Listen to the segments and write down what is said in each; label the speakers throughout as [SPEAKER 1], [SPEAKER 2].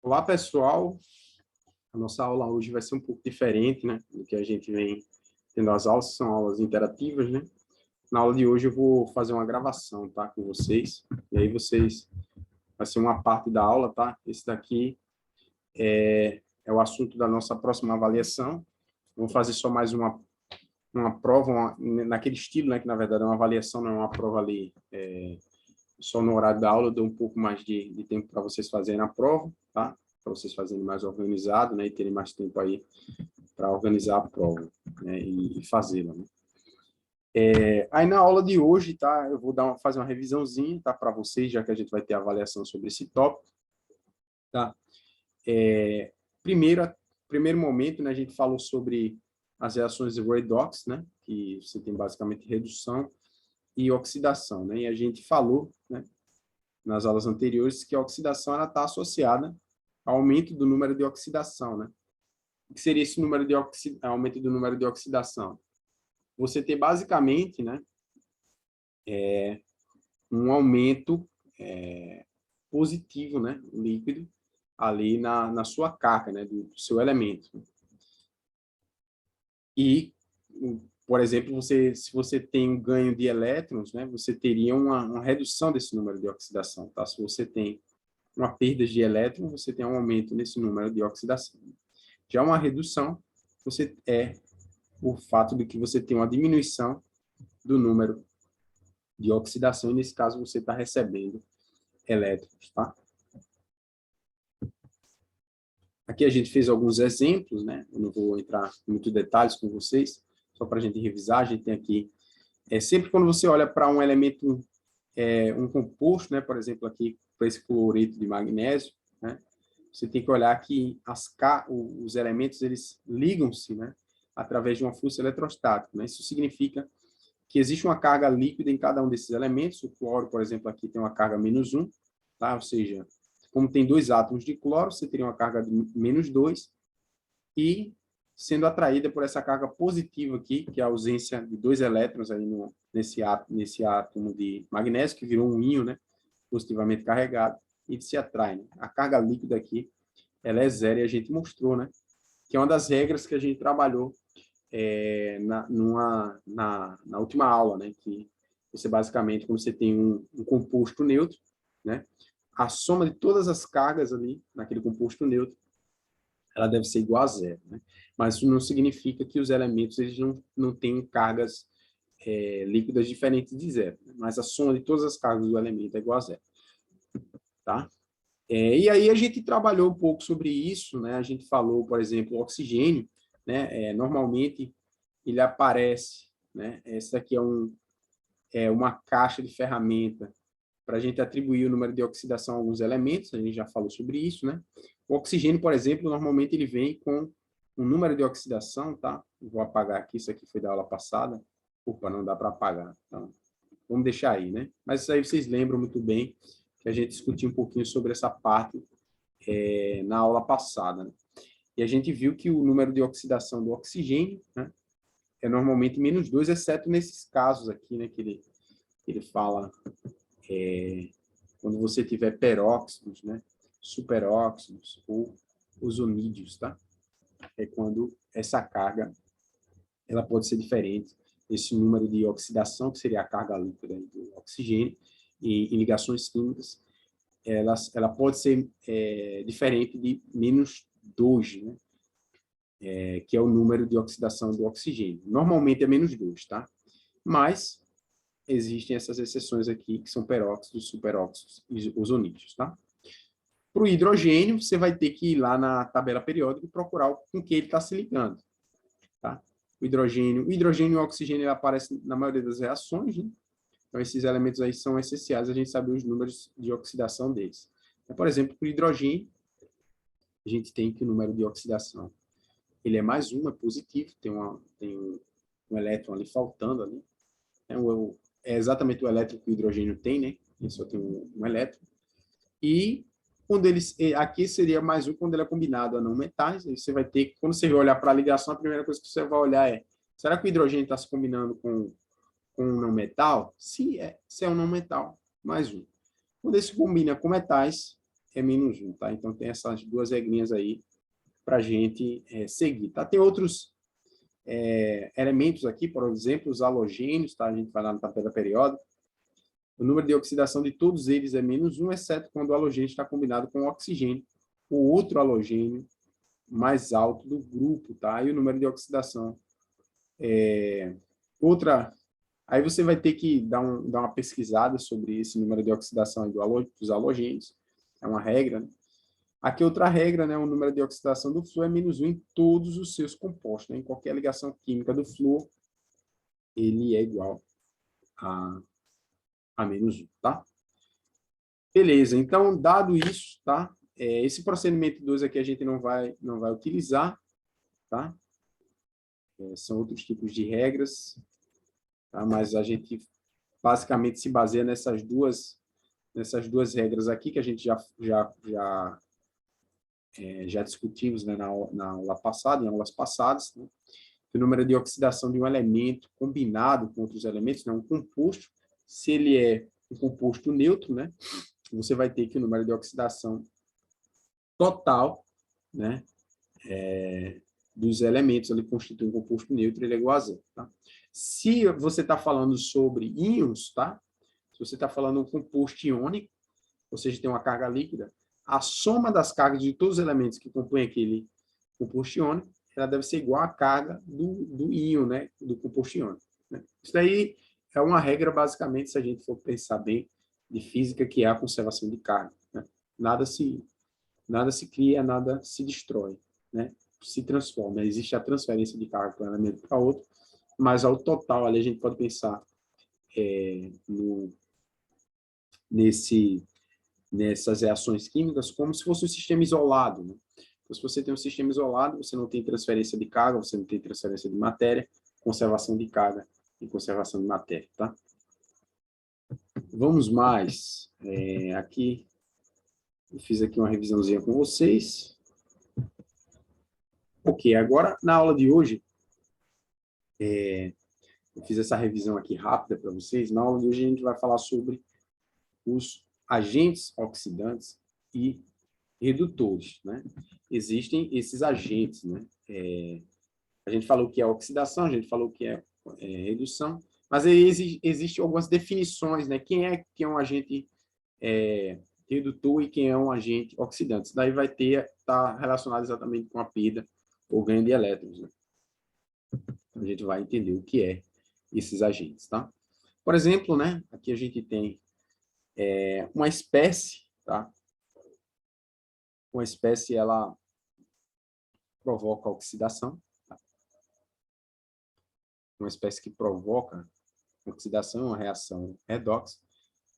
[SPEAKER 1] Olá, pessoal. A nossa aula hoje vai ser um pouco diferente, né, do que a gente vem tendo as aulas, são aulas interativas, né? Na aula de hoje eu vou fazer uma gravação, tá, com vocês. E aí vai ser uma parte da aula, tá? Esse daqui é o assunto da nossa próxima avaliação. Vamos fazer só mais uma prova, naquele estilo, né, que na verdade é uma avaliação, não é uma prova ali, só no horário da aula. Eu dou um pouco mais de tempo para vocês fazerem a prova, tá? Para vocês fazerem mais organizado, né, e terem mais tempo aí para organizar a prova, né, e fazê-la, né? Aí na aula de hoje, tá, eu vou fazer uma revisãozinha, tá, para vocês, já que a gente vai ter avaliação sobre esse tópico, tá? Primeiro momento, né, a gente falou sobre as reações redox, né, que você tem basicamente redução e oxidação, né? E a gente falou, né, nas aulas anteriores, que a oxidação está associada ao aumento do número de oxidação, né? O que seria esse aumento do número de oxidação? Você tem basicamente, né, um aumento positivo, né, líquido, ali na sua carga, né, do seu elemento. E, por exemplo, se você tem um ganho de elétrons, né, você teria uma redução desse número de oxidação, tá? Se você tem uma perda de elétrons, você tem um aumento nesse número de oxidação. Já uma redução, o fato de que você tem uma diminuição do número de oxidação, e nesse caso você está recebendo elétrons, tá? Aqui a gente fez alguns exemplos, né? Eu não vou entrar em muitos detalhes com vocês, só para a gente revisar. A gente tem aqui, sempre quando você olha para um elemento, um composto, né? Por exemplo, aqui para esse cloreto de magnésio, né? Você tem que olhar que os elementos, eles ligam-se, né, através de uma força eletrostática, né? Isso significa que existe uma carga líquida em cada um desses elementos. O cloro, por exemplo, aqui tem uma carga -1, tá? Ou seja, como tem dois átomos de cloro, você teria uma carga de -2, e sendo atraída por essa carga positiva aqui, que é a ausência de dois elétrons aí nesse átomo de magnésio, que virou um íon, né, positivamente carregado, e se atrai, né? A carga líquida aqui, ela é zero, e a gente mostrou, né, que é uma das regras que a gente trabalhou na última aula, né, que você basicamente, quando você tem um composto neutro, né, a soma de todas as cargas ali naquele composto neutro, ela deve ser igual a zero, né? Mas isso não significa que os elementos eles não tenham cargas líquidas diferentes de zero, né? Mas a soma de todas as cargas do elemento é igual a zero, tá? E aí a gente trabalhou um pouco sobre isso, né? A gente falou, por exemplo, o oxigênio, né? Normalmente ele aparece, né? Essa aqui é uma caixa de ferramenta para a gente atribuir o número de oxidação a alguns elementos. A gente já falou sobre isso, né? O oxigênio, por exemplo, normalmente ele vem com um número de oxidação, tá? Vou apagar aqui, isso aqui foi da aula passada. Opa, não dá para apagar. Então, vamos deixar aí, né? Mas isso aí vocês lembram muito bem que a gente discutiu um pouquinho sobre essa parte na aula passada, né? E a gente viu que o número de oxidação do oxigênio, né, é normalmente -2, exceto nesses casos aqui, né, que ele fala quando você tiver peróxidos, né, superóxidos ou ozonídeos, tá? É quando essa carga ela pode ser diferente. Esse número de oxidação, que seria a carga líquida do oxigênio, em ligações químicas, ela pode ser diferente de -2, né? Que é o número de oxidação do oxigênio. Normalmente é -2, tá? Mas existem essas exceções aqui, que são peróxidos, superóxidos e ozonídeos, tá? Para o hidrogênio, você vai ter que ir lá na tabela periódica e procurar com que ele está se ligando, tá? O hidrogênio e o oxigênio aparecem na maioria das reações, né? Então, esses elementos aí são essenciais a gente saber os números de oxidação deles. Então, por exemplo, para o hidrogênio, a gente tem que o número de oxidação ele é +1, é positivo, tem um elétron ali faltando ali. É exatamente o elétron que o hidrogênio tem, né? Ele só tem um elétron. E aqui seria +1 quando ele é combinado a não metais. Aí você vai ter, quando você vai olhar para a ligação, a primeira coisa que você vai olhar é: será que o hidrogênio está se combinando com um não metal? Se é um não metal, +1. Quando ele se combina com metais, é menos 1, tá? Então, tem essas duas regrinhas aí para a gente seguir, tá? Tem outros elementos aqui, por exemplo, os halogênios, tá? A gente vai lá na tabela periódica. O número de oxidação de todos eles é menos 1, exceto quando o halogênio está combinado com o oxigênio, o outro halogênio mais alto do grupo, tá? E o número de oxidação Aí você vai ter que dar uma pesquisada sobre esse número de oxidação dos halogênios. É uma regra, né? Aqui outra regra, né? O número de oxidação do flúor é menos 1 em todos os seus compostos, né? Em qualquer ligação química do flúor, ele é igual a menos 1, tá? Beleza, então, dado isso, tá? Esse procedimento 2 aqui a gente não vai utilizar, tá? São outros tipos de regras, tá? Mas a gente basicamente se baseia nessas duas regras aqui que a gente já discutimos, né, na aula passada, em aulas passadas, né? O número de oxidação de um elemento combinado com outros elementos, né, um composto, se ele é um composto neutro, né, você vai ter que o número de oxidação total, né, dos elementos ali constitui um composto neutro, ele é igual a zero, tá? Se você está falando sobre íons, tá? Se você está falando um composto iônico, ou seja, tem uma carga líquida, a soma das cargas de todos os elementos que compõem aquele composto iônico, ela deve ser igual à carga do íon, né? Do composto iônico, né? Isso daí é uma regra, basicamente, se a gente for pensar bem, de física, que é a conservação de carga, né? Nada se cria, nada se destrói, né? Se transforma. Existe a transferência de carga de um elemento para outro, mas ao total, ali a gente pode pensar nessas reações químicas como se fosse um sistema isolado, né? Então, se você tem um sistema isolado, você não tem transferência de carga, você não tem transferência de matéria, conservação de carga e conservação de matéria, tá? Vamos mais. Aqui, eu fiz aqui uma revisãozinha com vocês. Ok, agora, na aula de hoje, eu fiz essa revisão aqui rápida para vocês. Na aula de hoje, a gente vai falar sobre os agentes oxidantes e redutores, né? Existem esses agentes, né? A gente falou que é oxidação, a gente falou que é redução, mas existem algumas definições, né? Quem é um agente redutor e quem é um agente oxidante. Isso daí vai estar relacionado exatamente com a perda ou ganho de elétrons, né? A gente vai entender o que é esses agentes, tá? Por exemplo, né? Aqui a gente tem uma espécie, tá? Uma espécie, ela provoca oxidação, tá? Uma espécie que provoca oxidação, uma reação redox,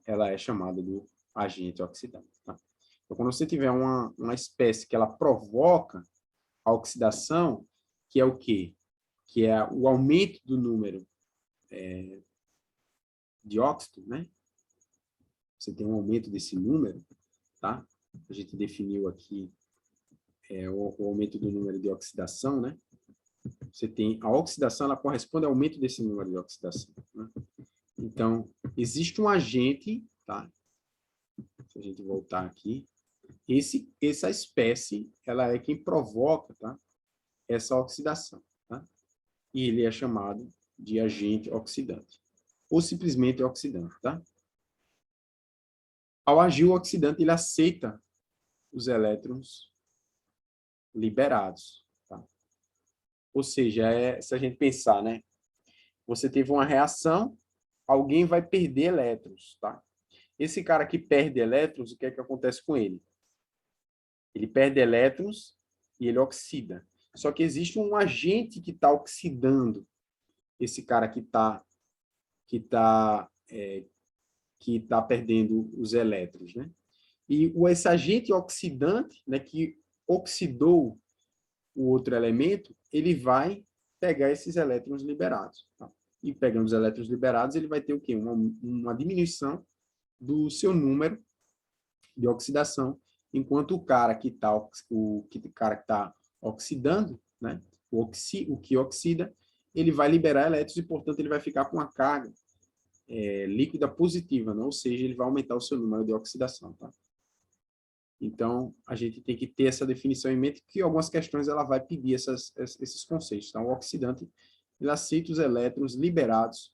[SPEAKER 1] ela é chamada do agente oxidante, tá? Então, quando você tiver uma espécie que ela provoca a oxidação, que é o quê? Que é o aumento do número de óxido, né? Você tem um aumento desse número, tá? A gente definiu aqui o aumento do número de oxidação, né? Você tem a oxidação, ela corresponde ao aumento desse número de oxidação, né? Então, existe um agente, tá? Se a gente voltar aqui, essa espécie, ela é quem provoca, tá? Essa oxidação, tá? E ele é chamado de agente oxidante, ou simplesmente oxidante, tá? Ao agir o oxidante, ele aceita os elétrons liberados, tá? Ou seja, se a gente pensar, né? Você teve uma reação, alguém vai perder elétrons, tá? Esse cara que perde elétrons, o que é que acontece com ele? Ele perde elétrons e ele oxida. Só que existe um agente que está oxidando esse cara que tá perdendo os elétrons, né? E esse agente oxidante, né, que oxidou o outro elemento, ele vai pegar esses elétrons liberados, tá? E pegando os elétrons liberados, ele vai ter o quê? Uma diminuição do seu número de oxidação, enquanto o cara que está oxidando, né, o que oxida, ele vai liberar elétrons e, portanto, ele vai ficar com uma carga líquida positiva, né? Ou seja, ele vai aumentar o seu número de oxidação, tá? Então, a gente tem que ter essa definição em mente, que algumas questões ela vai pedir esses conceitos. Então, o oxidante ele aceita os elétrons liberados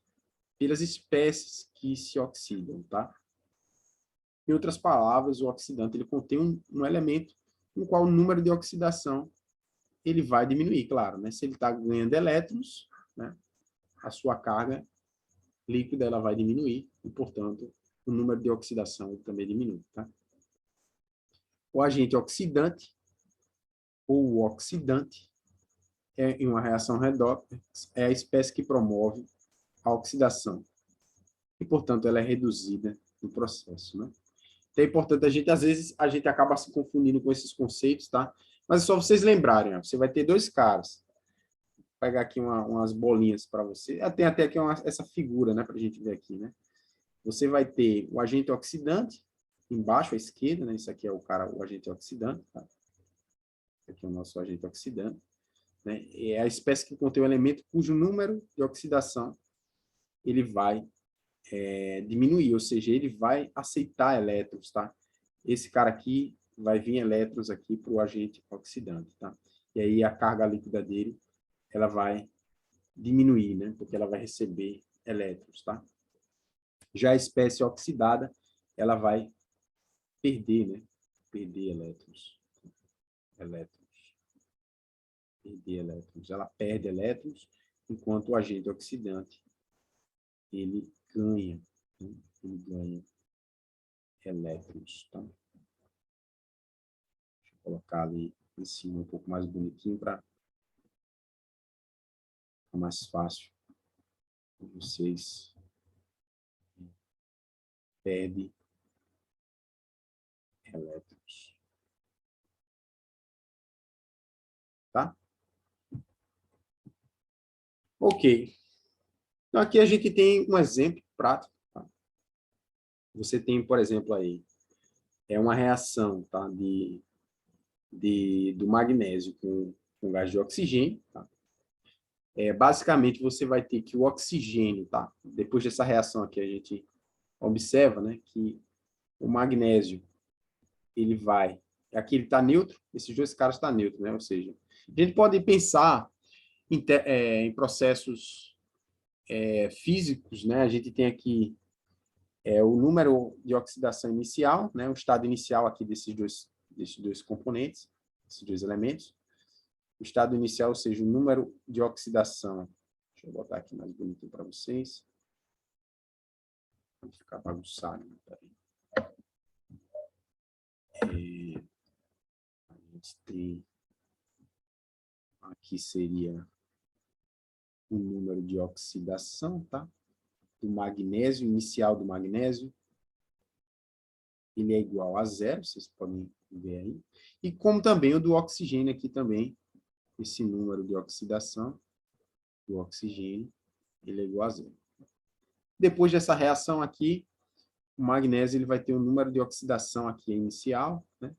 [SPEAKER 1] pelas espécies que se oxidam, tá? Em outras palavras, o oxidante ele contém um elemento no qual o número de oxidação ele vai diminuir, claro, né? Se ele está ganhando elétrons, né? A sua carga líquida ela vai diminuir e, portanto, o número de oxidação ele também diminui, tá? O agente oxidante ou o oxidante em uma reação redox é a espécie que promove a oxidação e, portanto, ela é reduzida no processo, né? Então, é importante às vezes, a gente acaba se confundindo com esses conceitos, tá? Mas é só vocês lembrarem, ó, você vai ter dois caras. Vou pegar aqui umas bolinhas para você. Tem até aqui essa figura, né, para a gente ver aqui, né? Você vai ter o agente oxidante, embaixo à esquerda, né? Isso aqui é o agente oxidante, tá? Esse aqui é o nosso agente oxidante, né? É a espécie que contém um elemento cujo número de oxidação ele vai diminuir, ou seja, ele vai aceitar elétrons, tá? Esse cara aqui vai vir elétrons aqui para o agente oxidante, tá? E aí a carga líquida dele, ela vai diminuir, né? Porque ela vai receber elétrons, tá? Já a espécie oxidada, ela vai perder, né? Perder elétrons. Perder elétrons. Ela perde elétrons, enquanto o agente oxidante, ele ganha, né? Ele ganha elétrons, tá? Deixa eu colocar ali em cima um pouco mais bonitinho para ficar mais fácil para vocês. Perde elétrons, tá? Ok. Então, aqui a gente tem um exemplo prático, tá? Você tem, por exemplo, aí, uma reação, tá? Do magnésio com gás de oxigênio, tá? Basicamente, você vai ter que o oxigênio, tá? Depois dessa reação aqui, a gente observa, né, que o magnésio, ele vai... Aqui ele está neutro, esses dois caras estão neutros, né? Ou seja, a gente pode pensar em processos físicos, né? A gente tem aqui o número de oxidação inicial, né? O estado inicial aqui desses dois componentes, esses dois elementos. O estado inicial, ou seja, o número de oxidação. Deixa eu botar aqui mais bonito para vocês. Vai ficar bagunçado. A gente tem... Aqui seria o número de oxidação, tá? Do magnésio, inicial do magnésio. Ele é igual a 0, vocês podem ver aí. E como também o do oxigênio aqui também, esse número de oxidação do oxigênio, ele é igual a 0. Depois dessa reação aqui, o magnésio ele vai ter um número de oxidação aqui inicial, né?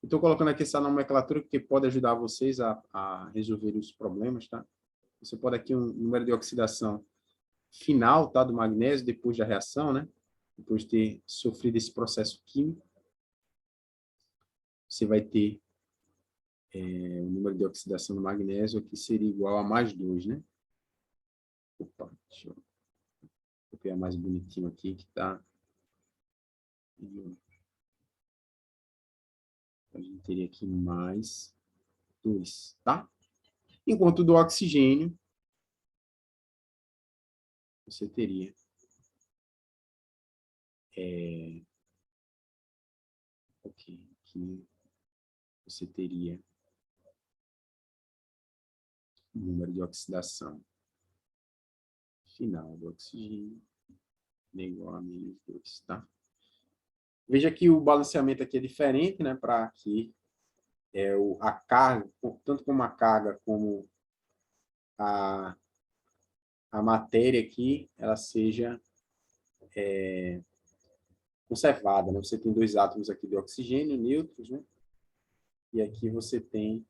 [SPEAKER 1] Estou colocando aqui essa nomenclatura porque pode ajudar vocês a resolver os problemas, tá? Você pode aqui um número de oxidação final, tá, do magnésio depois da reação, né? Depois de ter sofrido esse processo químico, você vai ter o número de oxidação do magnésio aqui seria igual a mais 2, né? Opa, deixa eu copiar mais bonitinho aqui, que tá... A gente teria aqui mais 2, tá? Enquanto do oxigênio, você teria aqui você teria o número de oxidação final do oxigênio igual a menos 2, tá? Veja que o balanceamento aqui é diferente, né? Para que a carga, tanto como a carga como a matéria aqui, ela seja conservada, né? Você tem dois átomos aqui de oxigênio, nêutrons, né? E aqui você tem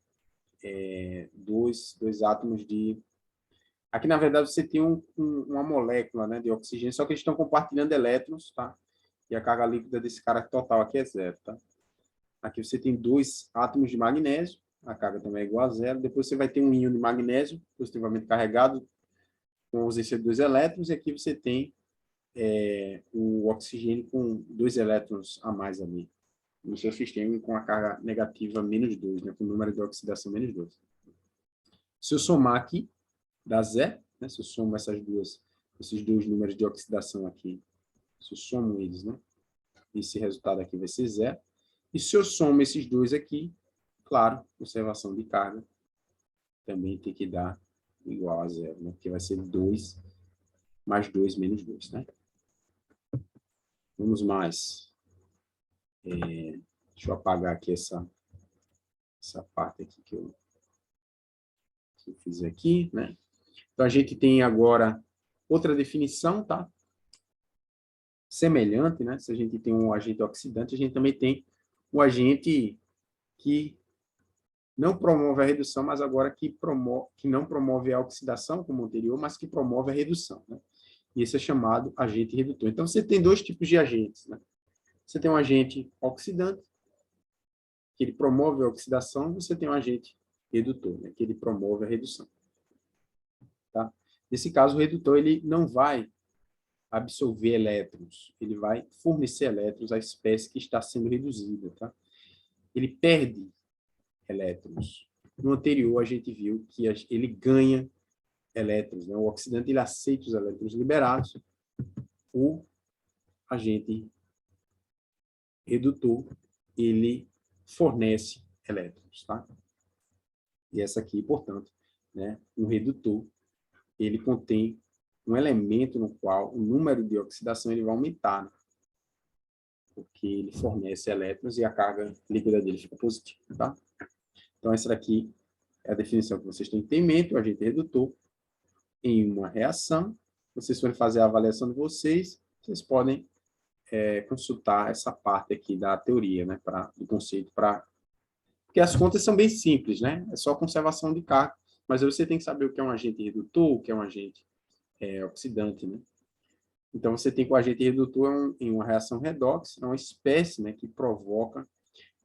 [SPEAKER 1] dois átomos de... Aqui, na verdade, você tem uma molécula, né, de oxigênio, só que eles estão compartilhando elétrons, tá? E a carga líquida desse cara total aqui é 0, tá? Aqui você tem 2 átomos de magnésio, a carga também é igual a 0. Depois você vai ter um íon de magnésio, positivamente carregado, com ausência de 2 elétrons, e aqui você tem o oxigênio com 2 elétrons a mais ali, no seu sistema, com a carga negativa -2, né, com o número de oxidação -2. Se eu somar aqui, dá 0, né, se eu somo esses dois números de oxidação aqui, se eu somo eles, né, esse resultado aqui vai ser 0. E se eu somo esses dois aqui, claro, conservação de carga também tem que dar igual a 0, né, porque vai ser 2 mais 2 menos 2, né? Vamos mais. Deixa eu apagar aqui essa parte aqui que eu fiz aqui, né? Então, a gente tem agora outra definição, tá? Semelhante, né? Se a gente tem um agente oxidante, a gente também tem um agente que não promove a redução, mas agora que não promove a oxidação, como o anterior, mas que promove a redução, né? E esse é chamado agente redutor. Então, você tem 2 tipos de agentes, né? Você tem um agente oxidante, que ele promove a oxidação, e você tem um agente redutor, né? Que ele promove a redução. Tá? Nesse caso, o redutor ele não vai absorver elétrons, ele vai fornecer elétrons à espécie que está sendo reduzida. Tá? Ele perde elétrons. No anterior, a gente viu que ele ganha elétrons. Né? O oxidante ele aceita os elétrons liberados, o agente redutor ele fornece elétrons. Tá? E essa aqui, portanto, né, um redutor, ele contém um elemento no qual o número de oxidação ele vai aumentar, né? Porque ele fornece elétrons e a carga líquida dele fica positiva. Tá? Então, essa daqui é a definição que vocês têm que ter em mente, o agente redutor. Em uma reação, vocês forem fazer a avaliação de vocês podem consultar essa parte aqui da teoria, né, do conceito, porque as contas são bem simples, né? É só conservação de carga, mas aí você tem que saber o que é um agente redutor, o que é um agente oxidante, né? Então, você tem que o agente redutor em uma reação redox, é uma espécie, né, que provoca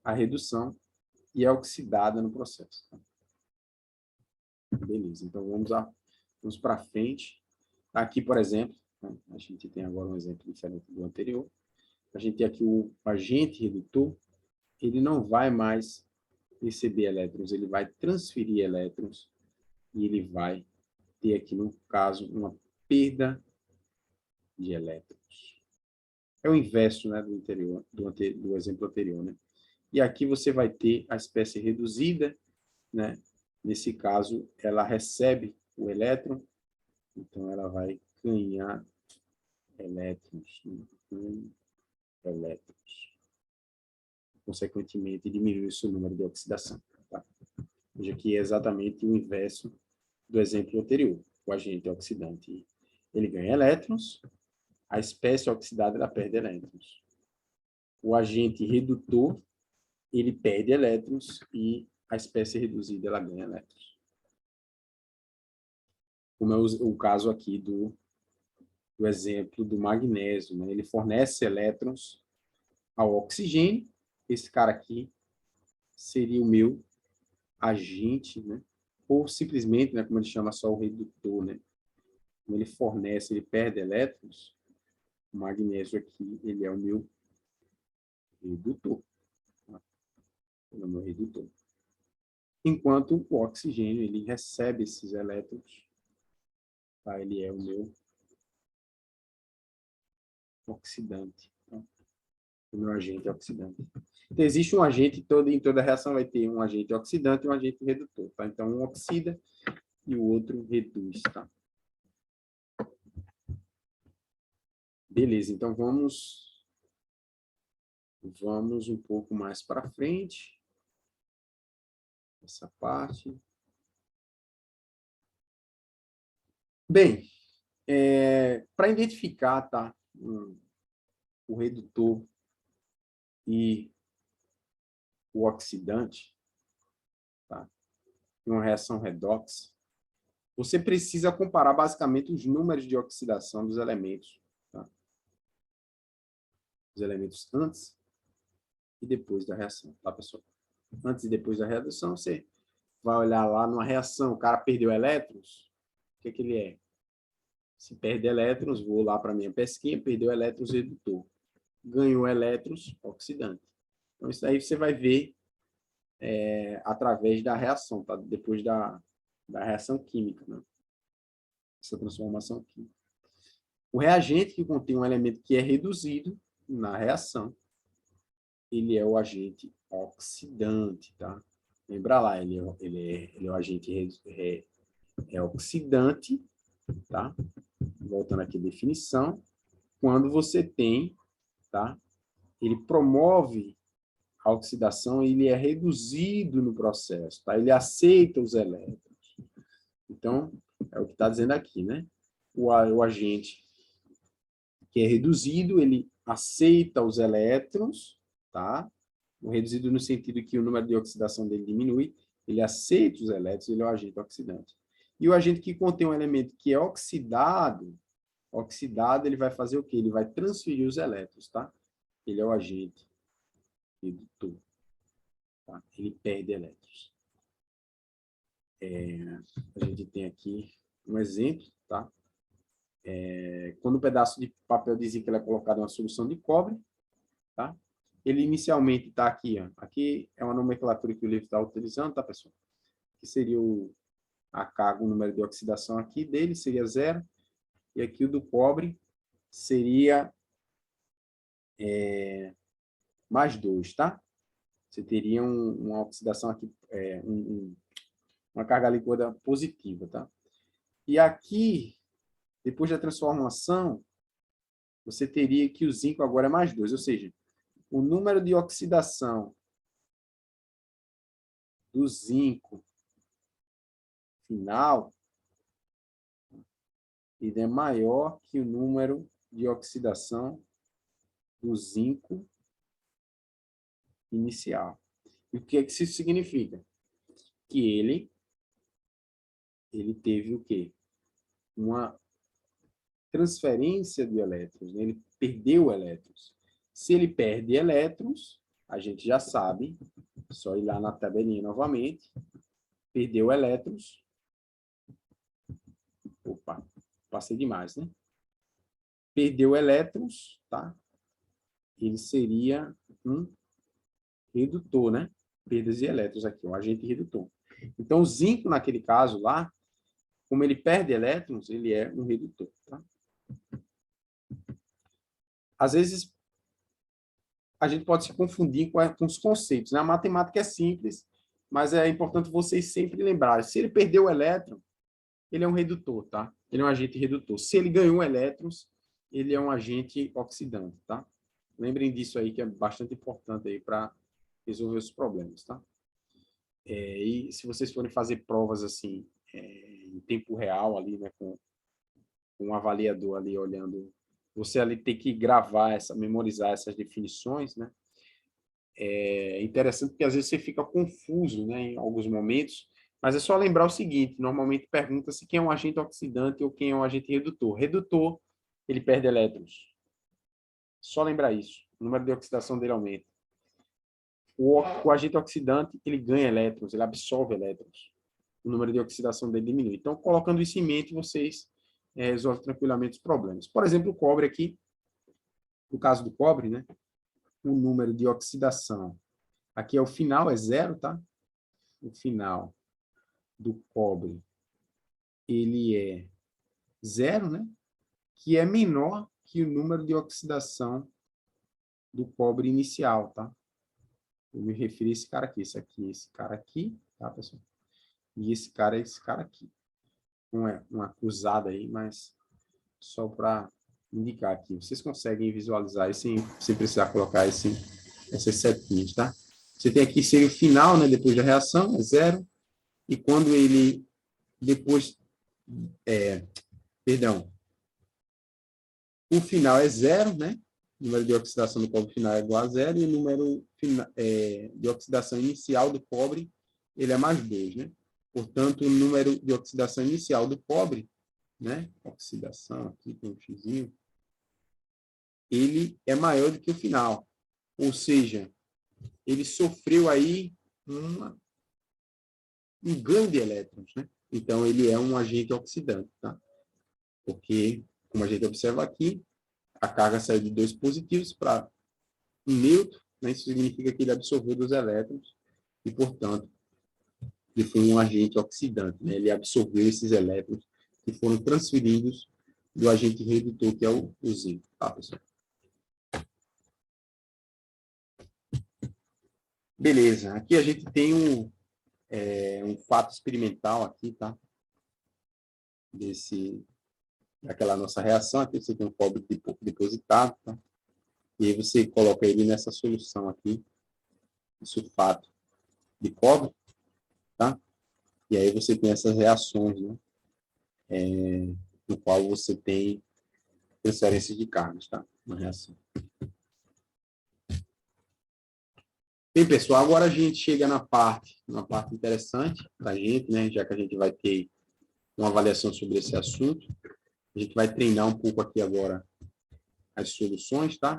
[SPEAKER 1] a redução e é oxidada no processo. Tá? Beleza, então vamos para frente. Aqui, por exemplo, né, a gente tem agora um exemplo diferente do anterior. A gente tem aqui o agente redutor, ele não vai mais receber elétrons, ele vai transferir elétrons e ele vai ter aqui, no caso, uma perda de elétrons. É o inverso, né, do exemplo anterior. Né? E aqui você vai ter a espécie reduzida, né? Nesse caso, ela recebe o elétron, então ela vai ganhar elétrons. Consequentemente, diminui o seu número de oxidação. Tá? Veja que é exatamente o inverso do exemplo anterior. O agente oxidante ele ganha elétrons, a espécie oxidada ela perde elétrons. O agente redutor ele perde elétrons e a espécie reduzida ela ganha elétrons. Como é o caso aqui do exemplo do magnésio. Né? Ele fornece elétrons ao oxigênio. Esse cara aqui seria o meu agente, né? Ou simplesmente, né, como ele chama só o redutor. Né? Como ele fornece, ele perde elétrons, o magnésio aqui ele é o meu redutor. Tá? Ele é o meu redutor. Enquanto o oxigênio ele recebe esses elétrons, tá? Ele é o meu oxidante. Tá? O meu agente oxidante. Então, existe um agente, em toda reação vai ter um agente oxidante e um agente redutor. Tá? Então, um oxida e o outro reduz. Tá? Beleza, então vamos um pouco mais para frente. Essa parte. Bem, para identificar tá, o redutor e o oxidante, tá, em uma reação redox, você precisa comparar basicamente os números de oxidação dos elementos. Tá? Os elementos antes e depois da reação, tá, pessoal? Antes e depois da reação, você vai olhar lá numa reação, o cara perdeu elétrons, o que ele é? Se perde elétrons, vou lá para a minha pesquinha, perdeu elétrons, redutor. Ganhou elétrons, oxidante. Então, isso aí você vai ver através da reação, tá? Depois da reação química, né? Essa transformação química. O reagente que contém um elemento que é reduzido na reação, ele é o agente oxidante, tá? Lembra lá, ele é o agente oxidante, tá? Voltando aqui a definição, quando você tem, tá? Ele promove a oxidação, ele é reduzido no processo, tá? Ele aceita os elétrons. Então, é o que está dizendo aqui, né? O agente que é reduzido, ele aceita os elétrons, tá? O reduzido no sentido que o número de oxidação dele diminui, ele aceita os elétrons, ele é o agente oxidante. E o agente que contém um elemento que é oxidado, ele vai fazer o quê? Ele vai transferir os elétrons, tá? Ele é o agente redutor, tá? Ele perde elétrons. A gente tem aqui um exemplo, tá? Quando um pedaço de papel de zinco é colocado em uma solução de cobre, tá? Ele inicialmente está aqui, ó. Aqui é uma nomenclatura que o livro está utilizando, tá, pessoal? Que seria a carga, o número de oxidação aqui dele seria 0, e aqui o do cobre seria mais 2, tá? Você teria uma oxidação aqui, uma carga líquida positiva, tá? E aqui, depois da transformação, você teria que o zinco agora é mais 2, ou seja, o número de oxidação do zinco final ele é maior que o número de oxidação do zinco inicial. E o que é que isso significa? Que ele teve o quê? Uma transferência de elétrons, né? Ele perdeu elétrons. Se ele perde elétrons, a gente já sabe, só ir lá na tabelinha novamente, perdeu elétrons. Opa, passei demais, né? Perdeu elétrons, tá? Ele seria um redutor, né? Perdas de elétrons aqui, um agente redutor. Então, o zinco, naquele caso lá, como ele perde elétrons, ele é um redutor, tá? Às vezes, a gente pode se confundir com os conceitos, né? A matemática é simples, mas é importante vocês sempre lembrarem. Se ele perdeu o elétron, ele é um redutor, tá? Ele é um agente redutor. Se ele ganhou elétrons, ele é um agente oxidante, tá? Lembrem disso aí, que é bastante importante aí para resolver os problemas, tá? E se vocês forem fazer provas assim, em tempo real ali, né, com um avaliador ali olhando, você ali tem que gravar memorizar essas definições, né? É interessante porque às vezes você fica confuso, né, em alguns momentos, mas é só lembrar o seguinte, normalmente pergunta-se quem é um agente oxidante ou quem é um agente redutor. Redutor, ele perde elétrons. Só lembrar isso. O número de oxidação dele aumenta. O agente oxidante, ele ganha elétrons, ele absorve elétrons. O número de oxidação dele diminui. Então, colocando isso em mente, vocês resolvem tranquilamente os problemas. Por exemplo, o cobre aqui, no caso do cobre, né? O número de oxidação. Aqui é o final, é 0, tá? O final do cobre, ele é 0, né? Que é menor que o número de oxidação do cobre inicial, tá? Eu me referi a esse cara aqui, esse cara aqui, tá, pessoal? E esse cara é esse cara aqui. Não é uma cruzada aí, mas só para indicar aqui. Vocês conseguem visualizar isso sem precisar colocar essas setinhas, tá? Você tem aqui seria o final, né? Depois da reação, é 0. E quando ele depois, perdão, o final é 0, né? O número de oxidação do cobre final é igual a 0 e o número de oxidação inicial do cobre ele é mais 2, né? Portanto, o número de oxidação inicial do cobre, né? Oxidação, aqui tem um xizinho, ele é maior do que o final. Ou seja, ele sofreu aí um ganho de elétrons, né? Então, ele é um agente oxidante, tá? Porque, como a gente observa aqui, a carga saiu de 2 positivos para um neutro, né? Isso significa que ele absorveu 2 elétrons e, portanto, ele foi um agente oxidante, né? Ele absorveu esses elétrons que foram transferidos do agente redutor, que é o zinco, tá, pessoal? Beleza, aqui a gente tem um fato experimental aqui, tá? Daquela nossa reação, aqui você tem um cobre depositado, tá? E aí você coloca ele nessa solução aqui, de sulfato de cobre, tá? E aí você tem essas reações, né? No qual você tem transferência de cargas, tá? Uma reação. Bem, pessoal, agora a gente chega uma parte interessante para a gente, né? Já que a gente vai ter uma avaliação sobre esse assunto. A gente vai treinar um pouco aqui agora as soluções, tá?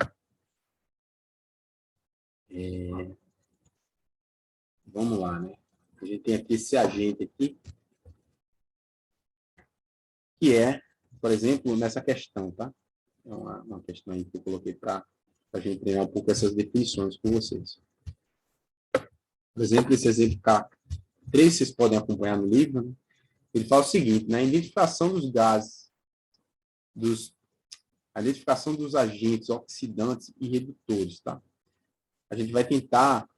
[SPEAKER 1] Vamos lá, né? A gente tem aqui esse agente aqui, que é, por exemplo, nessa questão, tá? É uma questão aí que eu coloquei para a gente treinar um pouco essas definições com vocês. Por exemplo, esse exemplo K3, vocês podem acompanhar no livro, né? Ele fala o seguinte, né? A identificação dos gases, a identificação dos agentes oxidantes e redutores, tá? A gente vai tentar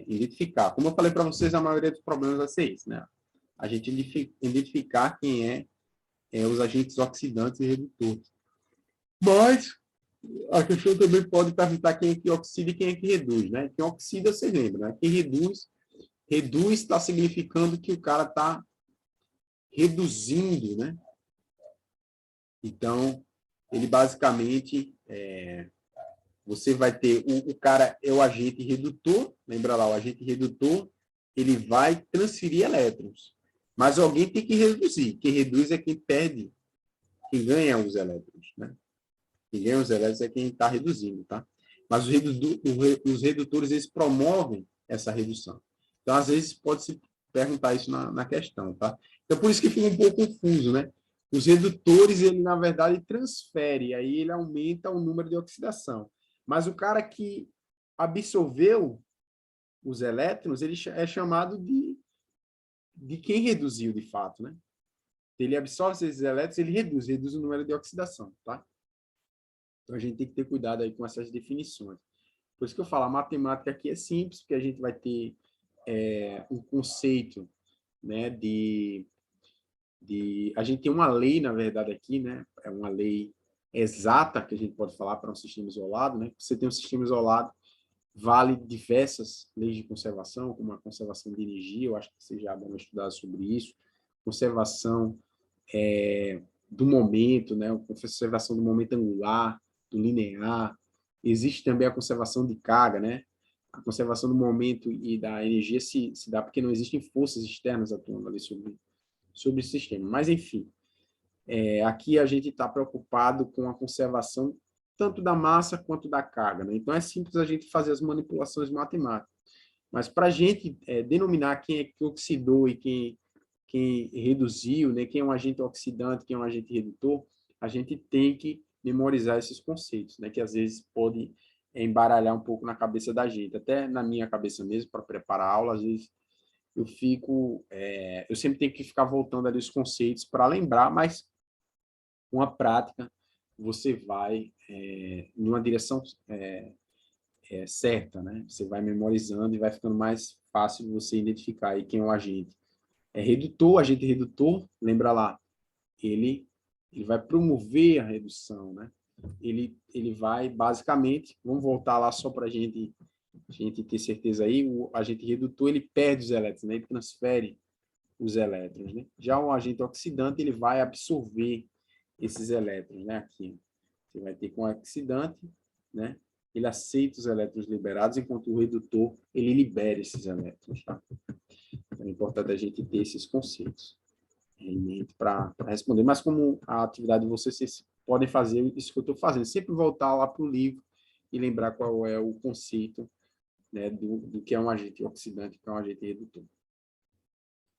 [SPEAKER 1] identificar. Como eu falei para vocês, a maioria dos problemas vai ser isso, né? A gente identificar quem os agentes oxidantes e redutores. Mas a questão também pode perguntar quem é que oxida e quem é que reduz, né? Quem oxida, você lembra, né? Quem reduz está significando que o cara está reduzindo, né? Então, ele basicamente, você vai ter, o cara é o agente redutor, lembra lá, o agente redutor, ele vai transferir elétrons. Mas alguém tem que reduzir. Quem reduz é quem perde, quem ganha os elétrons, né? Quem ganha os elétrons é quem está reduzindo, tá? Mas os redutores, eles promovem essa redução. Então, às vezes, pode-se perguntar isso na questão, tá? Então, por isso que fica um pouco confuso, né? Os redutores, ele, na verdade, transfere, aí ele aumenta o número de oxidação. Mas o cara que absorveu os elétrons, ele é chamado de quem reduziu, de fato, né? Ele absorve esses elétrons, ele reduz o número de oxidação, tá? Então, a gente tem que ter cuidado aí com essas definições. Por isso que eu falo, a matemática aqui é simples, porque a gente vai ter um conceito, né, a gente tem uma lei, na verdade, aqui, né? É uma lei exata, que a gente pode falar para um sistema isolado, né? Você tem um sistema isolado, vale diversas leis de conservação, como a conservação de energia, eu acho que vocês já vão estudar sobre isso, conservação do momento, né? Conservação do momento angular, do linear. Existe também a conservação de carga, né? A conservação do momento e da energia se dá porque não existem forças externas atuando ali sobre o sistema. Mas, enfim, aqui a gente está preocupado com a conservação tanto da massa quanto da carga, né? Então, é simples a gente fazer as manipulações matemáticas. Mas, para a gente denominar quem é que oxidou e quem reduziu, né? Quem é um agente oxidante, quem é um agente redutor, a gente tem que memorizar esses conceitos, né? Que às vezes pode embaralhar um pouco na cabeça da gente. Até na minha cabeça mesmo, para preparar a aula, às vezes eu sempre tenho que ficar voltando ali os conceitos para lembrar, mas com a prática você vai numa direção certa, né? Você vai memorizando e vai ficando mais fácil você identificar aí quem é o agente. Agente redutor, lembra lá, ele vai promover a redução, né? Ele vai, basicamente, vamos voltar lá só para a gente ter certeza aí, o agente redutor, ele perde os elétrons, né? Ele transfere os elétrons, né? Já o agente oxidante, ele vai absorver esses elétrons, né? Aqui, você vai ter com o oxidante, né? Ele aceita os elétrons liberados, enquanto o redutor, ele libera esses elétrons, tá? Então, é importante a gente ter esses conceitos em mente para responder. Mas como a atividade de vocês podem fazer isso que eu estou fazendo, sempre voltar lá para o livro e lembrar qual é o conceito né, do que é um agente oxidante, que é um agente redutor.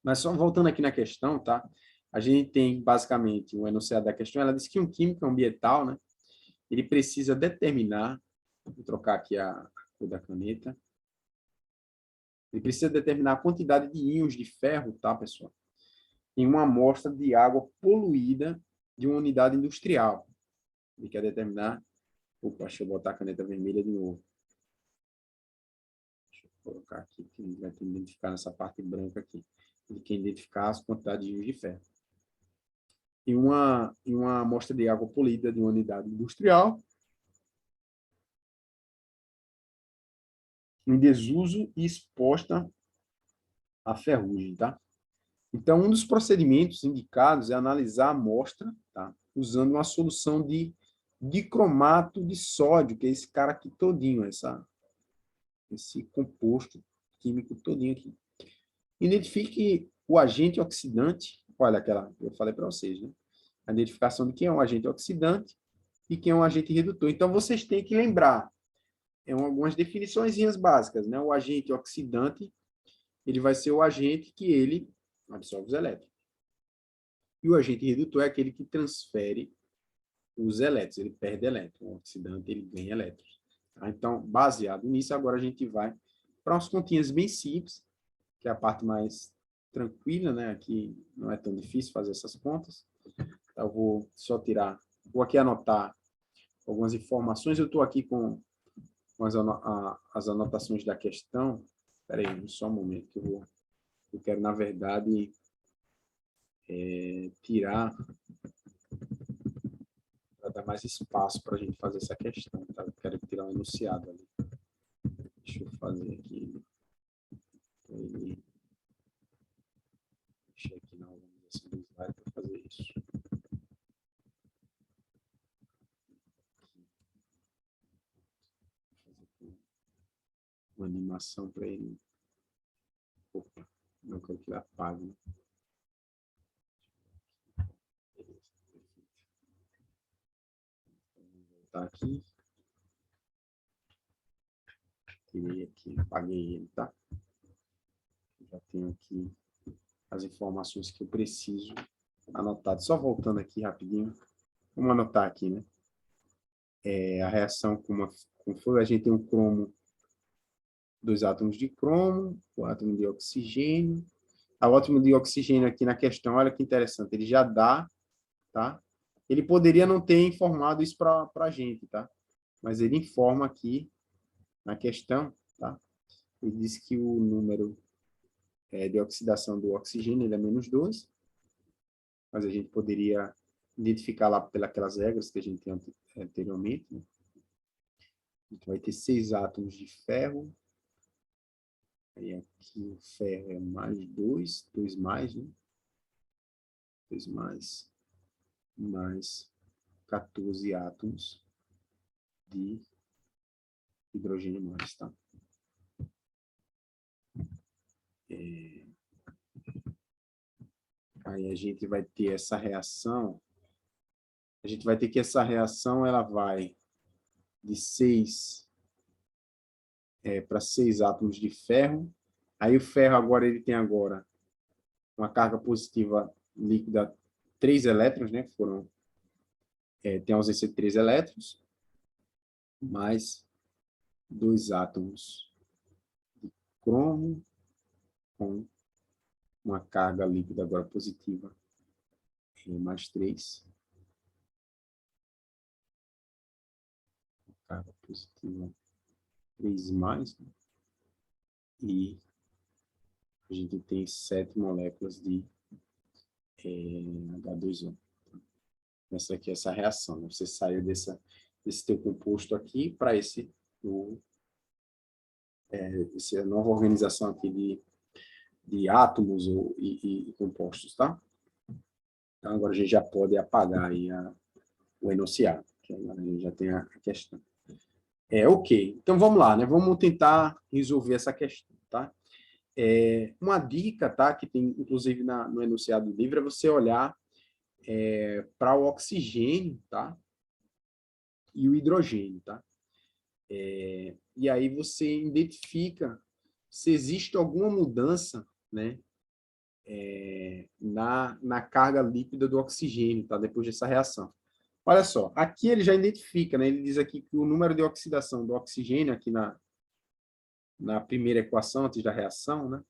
[SPEAKER 1] Mas só voltando aqui na questão, tá? A gente tem, basicamente, o enunciado da questão, ela diz que um químico ambiental, né, ele precisa determinar, vou trocar aqui a cor da caneta, ele precisa determinar a quantidade de íons de ferro, tá, pessoal? Em uma amostra de água poluída de uma unidade industrial. Ele quer determinar... Opa, deixa eu botar a caneta vermelha de novo. Deixa eu colocar aqui, que ele vai ter que identificar nessa parte branca aqui. Ele quer identificar as quantidades de íons de ferro. Em uma amostra de água poluída de uma unidade industrial, em desuso e exposta à ferrugem, tá? Então, um dos procedimentos indicados é analisar a amostra, tá? Usando uma solução de dicromato de sódio, que é esse cara aqui todinho, esse composto químico todinho aqui. Identifique o agente oxidante, olha aquela, eu falei para vocês, né? A identificação de quem é um agente oxidante e quem é um agente redutor. Então, vocês têm que lembrar, algumas definiçõezinhas básicas, né? O agente oxidante, ele vai ser o agente que ele absorve os elétrons. E o agente redutor é aquele que transfere os elétrons, ele perde elétrons. O oxidante, ele ganha elétrons. Tá? Então, baseado nisso, agora a gente vai para umas continhas bem simples, que é a parte mais tranquila, né? Aqui não é tão difícil fazer essas contas. Então, eu vou só tirar, vou aqui anotar algumas informações. Eu estou aqui com as anotações da questão. Espera aí, só um momento que eu quero, na verdade, tirar para dar mais espaço para a gente fazer essa questão. Tá? Eu quero tirar um enunciado ali. Deixa eu fazer aqui. Deixa aqui na organização do slide para fazer isso. Uma animação para ele. Opa, não quero que ele apague. Beleza, perfeito. Então, vou voltar aqui. Tirei aqui, apaguei ele, tá? Já tenho aqui as informações que eu preciso anotadas. Só voltando aqui rapidinho. Vamos anotar aqui, né? A reação com flúor, a gente tem um cromo, 2 átomos de cromo, o átomo de oxigênio. O átomo de oxigênio aqui na questão, olha que interessante, ele já dá, tá? Ele poderia não ter informado isso para a gente, tá? Mas ele informa aqui na questão, tá? Ele diz que o número de oxidação do oxigênio ele é -2, mas a gente poderia identificar lá pelas regras que a gente tem anteriormente, né? Então, vai ter 6 átomos de ferro. Aí aqui o ferro é mais 2 mais, né? 2 mais 14 átomos de hidrogênio mais, tá? Aí a gente vai ter essa reação. A gente vai ter que essa reação ela vai de 6 para 6 átomos de ferro. Aí o ferro agora ele tem agora uma carga positiva líquida 3 elétrons, né? Tem ausência de 3 elétrons, mais 2 átomos de cromo com uma carga líquida agora positiva mais 3. Carga positiva 3 mais, né? E a gente tem 7 moléculas de H2O. Essa aqui é essa reação, né? Você saiu desse teu composto aqui para essa nova organização aqui de átomos e compostos, tá? Então, agora a gente já pode apagar aí o enunciado, que agora a gente já tem a questão. Ok. Então, vamos lá, né? Vamos tentar resolver essa questão, tá? Uma dica, tá? Que tem, inclusive, no enunciado do livro, é você olhar para o oxigênio, tá? E o hidrogênio, tá? E aí você identifica se existe alguma mudança, né, na carga líquida do oxigênio, tá, depois dessa reação. Olha só, aqui ele já identifica, né, ele diz aqui que o número de oxidação do oxigênio, aqui na primeira equação, antes da reação, né,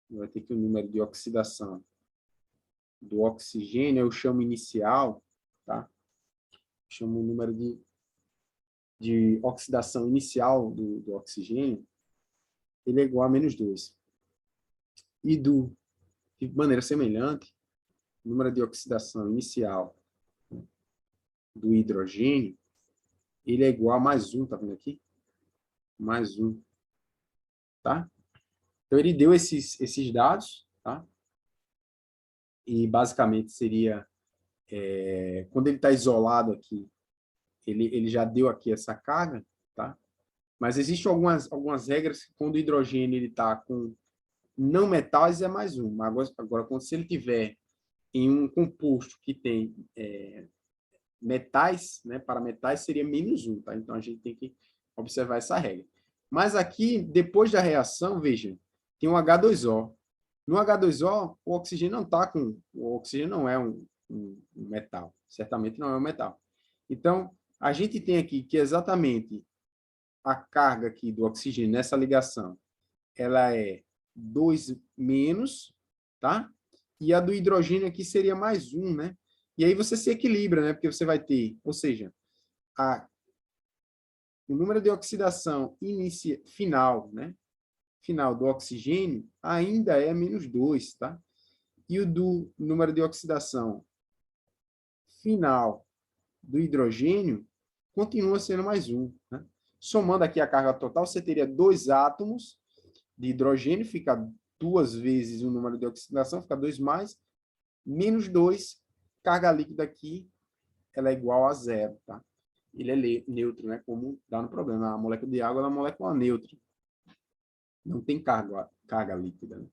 [SPEAKER 1] vai ter que o número de oxidação do oxigênio, eu chamo inicial, tá? Chamo o número de oxidação inicial do oxigênio, ele é igual a -2. E de maneira semelhante, o número de oxidação inicial do hidrogênio, ele é igual a +1, tá vendo aqui? +1, tá? Então, ele deu esses dados, tá? E, basicamente, seria, quando ele está isolado aqui, ele já deu aqui essa carga, tá? Mas existem algumas regras que, quando o hidrogênio está com não metais, é +1. Agora, quando se ele tiver em um composto que tem metais, né, para metais, seria -1, tá? Então, a gente tem que observar essa regra. Mas aqui, depois da reação, veja, tem um H2O. No H2O, o oxigênio não está com... O oxigênio não é um metal. Certamente não é um metal. Então, a gente tem aqui que exatamente a carga aqui do oxigênio nessa ligação, ela é 2-, tá? E a do hidrogênio aqui seria +1, né? E aí você se equilibra, né? Porque você vai ter, ou seja, o número de oxidação final, né? Final do oxigênio ainda é -2, tá? E o do número de oxidação final do hidrogênio continua sendo +1, né? Somando aqui a carga total, você teria 2 átomos de hidrogênio, fica 2 vezes o número de oxidação, fica 2 mais, -2, carga líquida aqui, ela é igual a 0, tá? Ele é neutro, né? Como dá no problema. A molécula de água é uma molécula neutra. Não tem carga líquida, né?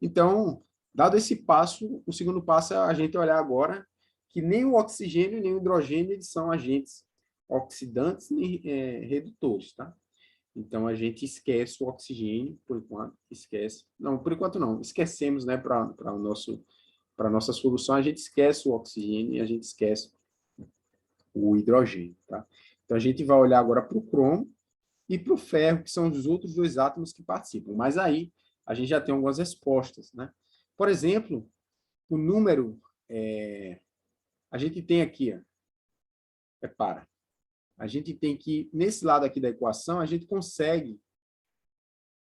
[SPEAKER 1] Então, dado esse passo, o segundo passo é a gente olhar agora que nem o oxigênio nem o hidrogênio eles são agentes oxidantes nem redutores, tá? Então, a gente esquece o oxigênio, por enquanto, esquece. Não, por enquanto não, esquecemos, né, para a nossa solução, a gente esquece o oxigênio e a gente esquece o hidrogênio, tá? Então, a gente vai olhar agora para o cromo e para o ferro, que são os outros 2 átomos que participam. Mas aí, a gente já tem algumas respostas, né? Por exemplo, o número, a gente tem aqui, ó, repara, a gente tem que, nesse lado aqui da equação, a gente consegue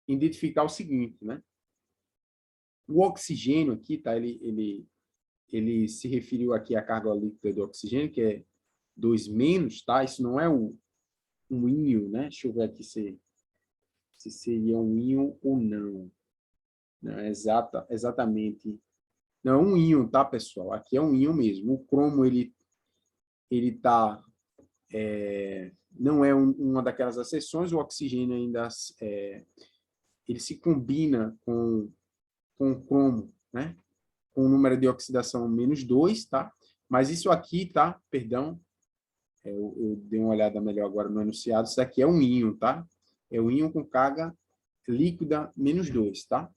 [SPEAKER 1] identificar o seguinte, né? O oxigênio aqui, tá? Ele se referiu aqui à carga líquida do oxigênio, que é 2-, tá? Isso não é um íon, né? Deixa eu ver aqui se seria um íon ou não. Não é exatamente. Não, é um íon, tá, pessoal? Aqui é um íon mesmo. O cromo, ele tá... não é uma daquelas acessões, o oxigênio ainda... ele se combina com o cromo, né? Com o número de oxidação -2, tá? Mas isso aqui, tá? Perdão, eu dei uma olhada melhor agora no enunciado, isso aqui é um íon, tá? É um íon com carga líquida -2, tá?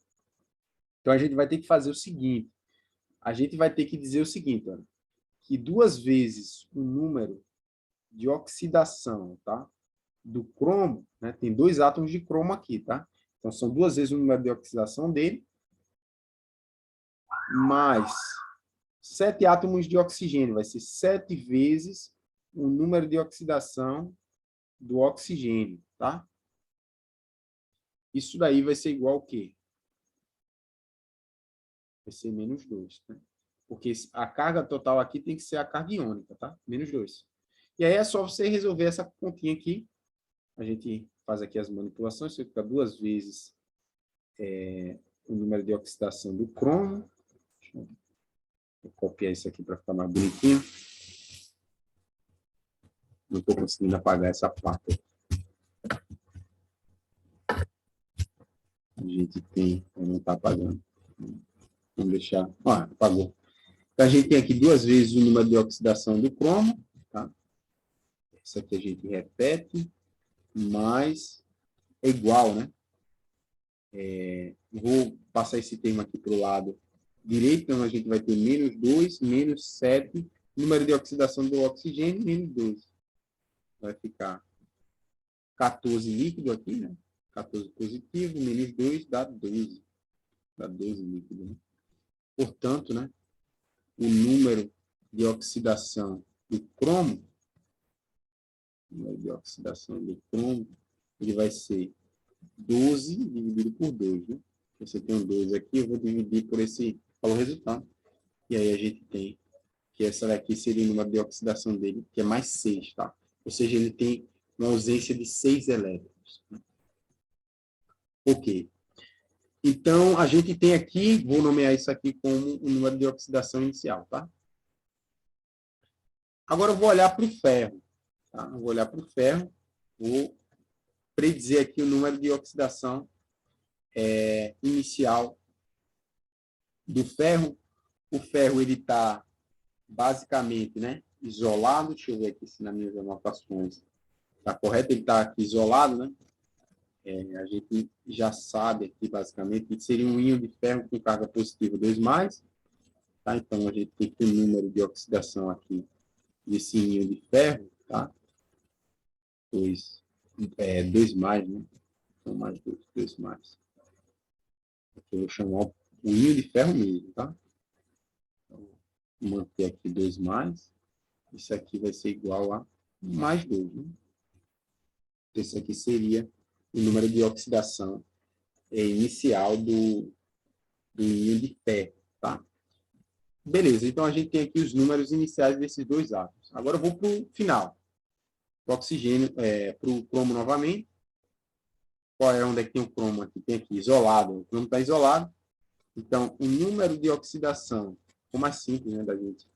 [SPEAKER 1] Então, a gente vai ter que fazer o seguinte, a gente vai ter que dizer o seguinte, olha, que 2 vezes o número de oxidação, tá? Do cromo, né? Tem 2 átomos de cromo aqui, tá? Então, são 2 vezes o número de oxidação dele, mais 7 átomos de oxigênio, vai ser 7 vezes o número de oxidação do oxigênio, tá? Isso daí vai ser igual ao quê? Vai ser -2, né? Porque a carga total aqui tem que ser a carga iônica, tá? -2. E aí é só você resolver essa continha aqui. A gente faz aqui as manipulações, você fica 2 vezes o número de oxidação do cromo. Deixa eu copiar isso aqui para ficar mais bonitinho. Não estou conseguindo apagar essa parte. A gente tem, não está apagando. Vamos deixar. Apagou. Então, a gente tem aqui 2 vezes o número de oxidação do cromo. Tá? Isso aqui a gente repete. mais é igual, né? Vou passar esse termo aqui para o lado direito, então a gente vai ter menos 2, menos 7, número de oxidação do oxigênio, menos 2. Vai ficar 14 líquido aqui, né? 14 positivo, menos 2 dá 12. Dá 12 líquido, né? Portanto, né, o número de oxidação do cromo, ele vai ser 12 dividido por 2, né? Você tem um 2 aqui, eu vou dividir por esse valor resultado. E aí a gente tem que essa daqui seria o número de oxidação dele, que é mais 6, tá? Ou seja, ele tem uma ausência de 6 elétrons. Ok. Então, a gente tem aqui, vou nomear isso aqui como o número de oxidação inicial, tá? Agora eu vou olhar para o ferro. Tá? Eu vou olhar para o ferro, vou predizer aqui o número de oxidação inicial do ferro. O ferro ele está basicamente, né, isolado. Deixa eu ver aqui se nas minhas anotações está correto. Ele está aqui isolado, né? A gente já sabe aqui basicamente que seria um íon de ferro com carga positiva 2+. Tá? Então a gente tem que o número de oxidação aqui desse íon de ferro, tá? 2+, né? Então mais 2+. Aqui eu vou chamar o íon de ferro mesmo, tá? Então, vou manter aqui 2+. Isso aqui vai ser igual a mais 2, né? Esse aqui seria o número de oxidação inicial do íon de ferro, tá? Beleza, então a gente tem aqui os números iniciais desses dois átomos. Agora eu vou para o final. O oxigênio, para o cromo novamente. Qual é onde é que tem o cromo aqui? Tem aqui, isolado. O cromo está isolado. Então, o número de oxidação, ficou mais simples, né, da gente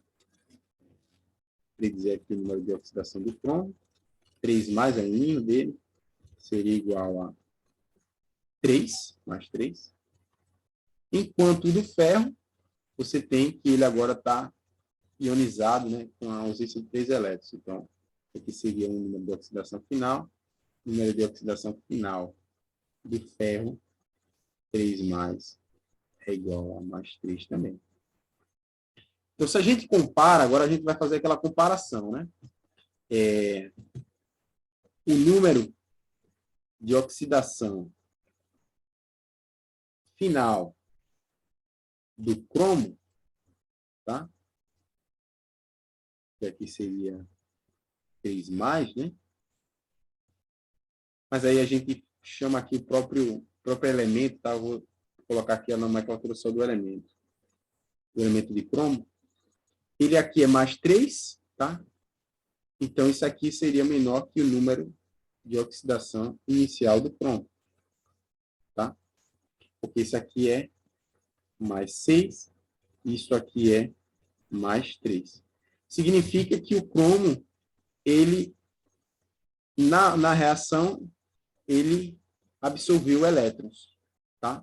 [SPEAKER 1] predizer aqui o número de oxidação do cromo. 3 mais a íon dele seria igual a 3, mais 3. Enquanto o do ferro, você tem que ele agora está ionizado, né, com a ausência de 3 elétrons. Então, aqui seria o número de oxidação final. Número de oxidação final do ferro, 3 mais é igual a mais 3 também. Então, se a gente compara, agora a gente vai fazer aquela comparação, né? O número de oxidação final do cromo, tá? Que aqui seria 3 mais, né? Mas aí a gente chama aqui o próprio elemento, tá? Eu vou colocar aqui a nomenclatura só do elemento. O elemento de cromo. Ele aqui é mais 3, tá? Então, isso aqui seria menor que o número de oxidação inicial do cromo, tá? Porque isso aqui é mais 6, isso aqui é mais 3. Significa que o cromo, ele, na reação, ele absorveu elétrons, tá?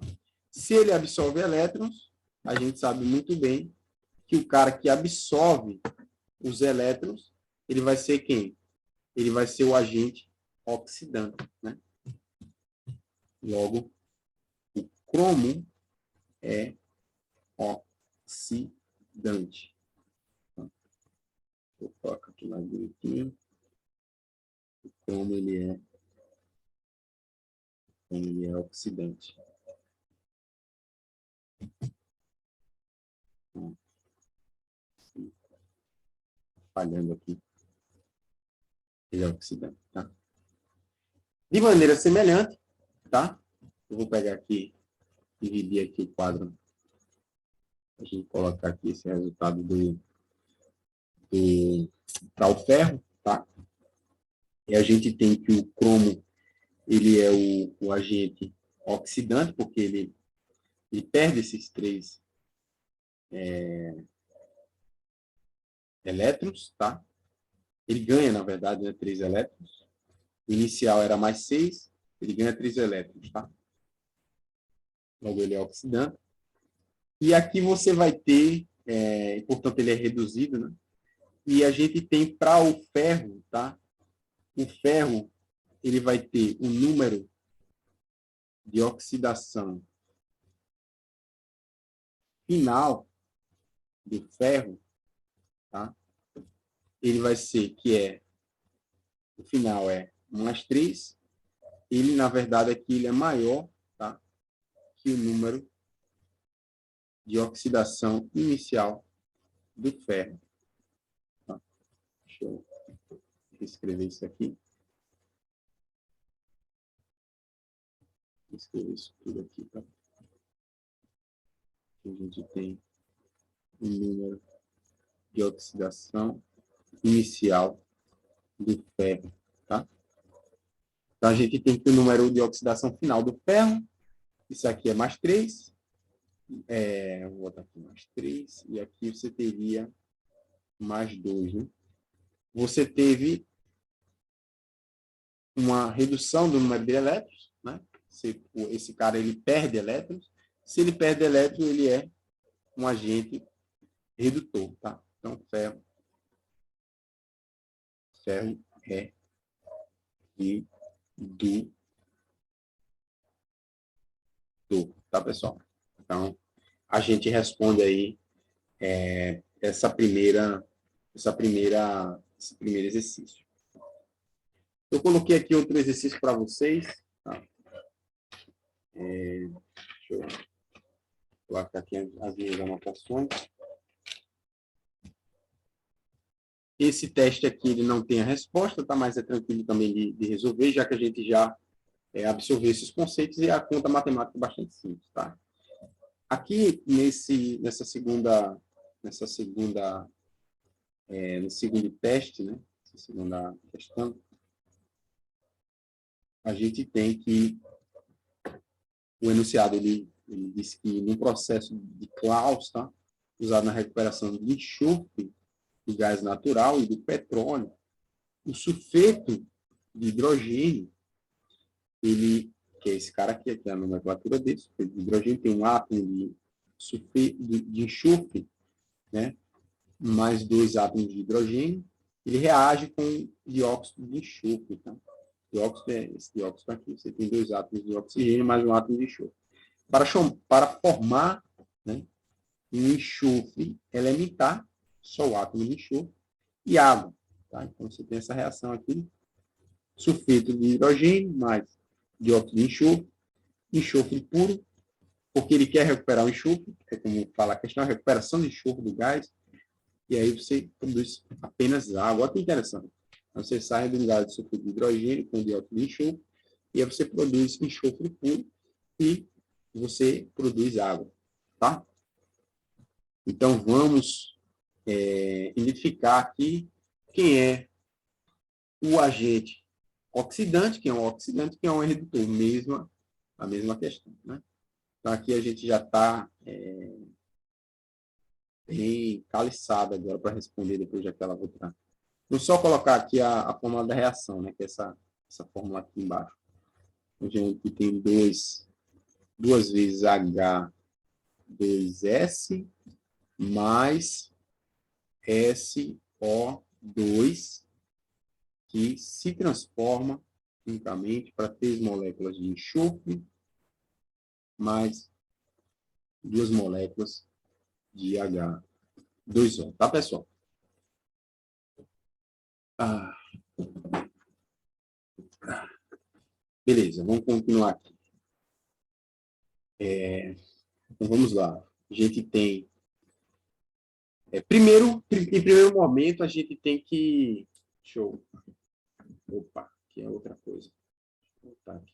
[SPEAKER 1] Se ele absorve elétrons, a gente sabe muito bem que o cara que absorve os elétrons, ele vai ser quem? Ele vai ser o agente oxidante, né? Logo, o cromo é oxidante. Vou colocar aqui mais direitinho. O cromo ele é oxidante. Falhando aqui. Ele é oxidante, tá? De maneira semelhante, tá? Eu vou pegar aqui, dividir aqui o quadro. A gente colocar aqui esse resultado para o ferro, tá? E a gente tem que o cromo, ele é o agente oxidante, porque ele perde esses 3 elétrons, tá? Ele ganha, na verdade, né, 3 elétrons. O inicial era mais 6, ele ganha 3 elétrons, tá? Logo, ele é oxidante. E aqui você vai ter, portanto, ele é reduzido, né? E a gente tem para o ferro, tá? O ferro, ele vai ter o número de oxidação final do ferro, tá? Ele vai ser o final é mais 3. Ele, na verdade, aqui ele é maior, tá? Que o número de oxidação inicial do ferro. Tá? Deixa eu escrever isso aqui. Vou escrever isso tudo aqui, tá? A gente tem o número de oxidação inicial do ferro, tá? Então, a gente tem que o número de oxidação final do ferro, isso aqui é mais 3, vou botar aqui mais 3, e aqui você teria mais 2, né? Você teve uma redução do número de elétrons, né? Esse cara, ele perde elétrons. Se ele perde elétrons, ele é um agente redutor, tá? Então, ferro é redutor, tá, pessoal? Então, a gente responde aí esse primeiro exercício. Eu coloquei aqui outro exercício para vocês. Tá? Deixa eu colocar aqui as minhas anotações. Esse teste aqui ele não tem a resposta, tá? Mas é tranquilo também de resolver, já que a gente já absorveu esses conceitos e a conta matemática é bastante simples. Tá? Aqui, no segundo teste, né? Essa segunda questão, a gente tem que o enunciado ele diz que no processo de Claus, tá? Usado na recuperação de enxofre do gás natural e do petróleo, o sulfeto de hidrogênio, que é esse cara aqui, que é a nomenclatura dele, sulfeto de hidrogênio, tem um átomo de sulfeto de enxofre, né? Mais 2 átomos de hidrogênio, ele reage com dióxido de enxofre, tá? Esse dióxido aqui, você tem 2 átomos de oxigênio mais um átomo de enxofre. Para formar, né, um enxofre elementar, só o átomo de enxofre, e água. Tá? Então, você tem essa reação aqui, sulfeto de hidrogênio mais dióxido de enxofre, enxofre puro, porque ele quer recuperar o enxofre, é como fala a questão, a recuperação de enxofre do gás, e aí você produz apenas água. Olha que interessante. Então, você sai do gás de sulfeto de hidrogênio com dióxido de enxofre, e aí você produz enxofre puro e você produz água. Tá? Então, vamos identificar aqui quem é o agente oxidante, quem é um oxidante, quem é um redutor, a mesma questão. Né? Então, aqui a gente já está bem caliçado agora para responder depois daquela outra. Vou só colocar aqui a fórmula da reação, né? Que é essa fórmula aqui embaixo. A gente tem 2 vezes H2S mais SO2, que se transforma quimicamente para 3 moléculas de enxofre mais 2 moléculas de H2O. Tá, pessoal? Beleza, vamos continuar aqui. Então, vamos lá. A gente tem... em primeiro momento, a gente tem que... Deixa eu... Opa, aqui é outra coisa. Vou botar aqui.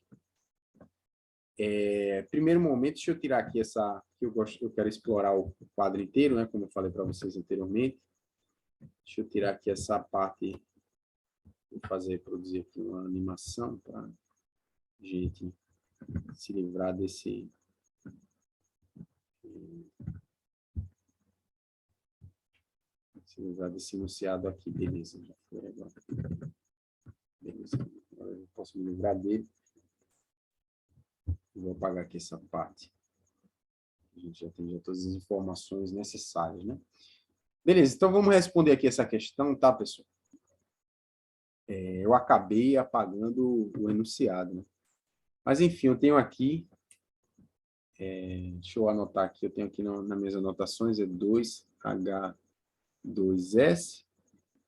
[SPEAKER 1] Primeiro momento, deixa eu tirar aqui essa... Eu quero explorar o quadro inteiro, né? Como eu falei para vocês anteriormente. Deixa eu tirar aqui essa parte... Vou produzir aqui uma animação para a gente se livrar desse enunciado aqui. Beleza, já foi agora. Beleza, agora eu posso me livrar dele. Vou apagar aqui essa parte. A gente já tem todas as informações necessárias, né? Beleza, então vamos responder aqui essa questão, tá, pessoal? eu acabei apagando o enunciado, né? Mas, enfim, eu tenho aqui, deixa eu anotar aqui, eu tenho aqui nas minhas anotações, é 2H2S,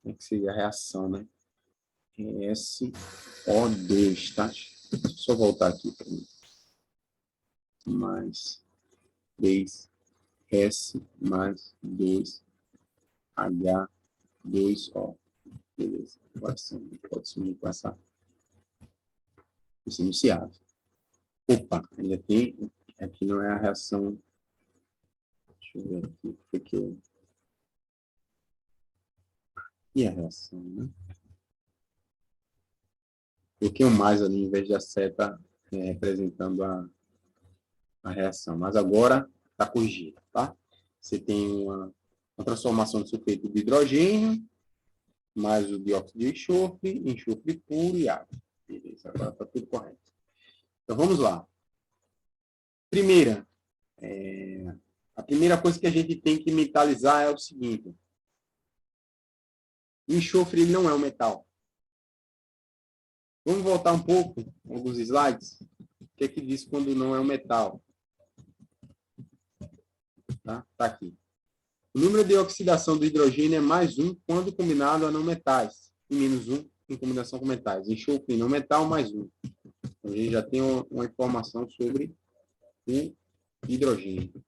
[SPEAKER 1] né, que seria a reação, né? SO2, tá? Deixa eu só voltar aqui para mim. Mais 3S mais 2H2O. Beleza. Pode sumir com esse enunciado. Opa, ainda tem. Aqui não é a reação. Deixa eu ver aqui. Porque... E a reação, né? Coloquei um mais ali em vez de a seta representando a reação. Mas agora está corrigido, tá? Você tem uma transformação do sulfeto de hidrogênio, mais o dióxido de enxofre, enxofre puro e água. Beleza, agora está tudo correto. Então, vamos lá. A primeira coisa que a gente tem que mentalizar é o seguinte. O enxofre ele não é um metal. Vamos voltar um pouco, alguns slides. O que é que diz quando não é um metal? Tá aqui. O número de oxidação do hidrogênio é mais 1 quando combinado a não metais, e menos 1 em combinação com metais. Enxofre não metal, mais 1. Então, a gente já tem uma informação sobre o hidrogênio.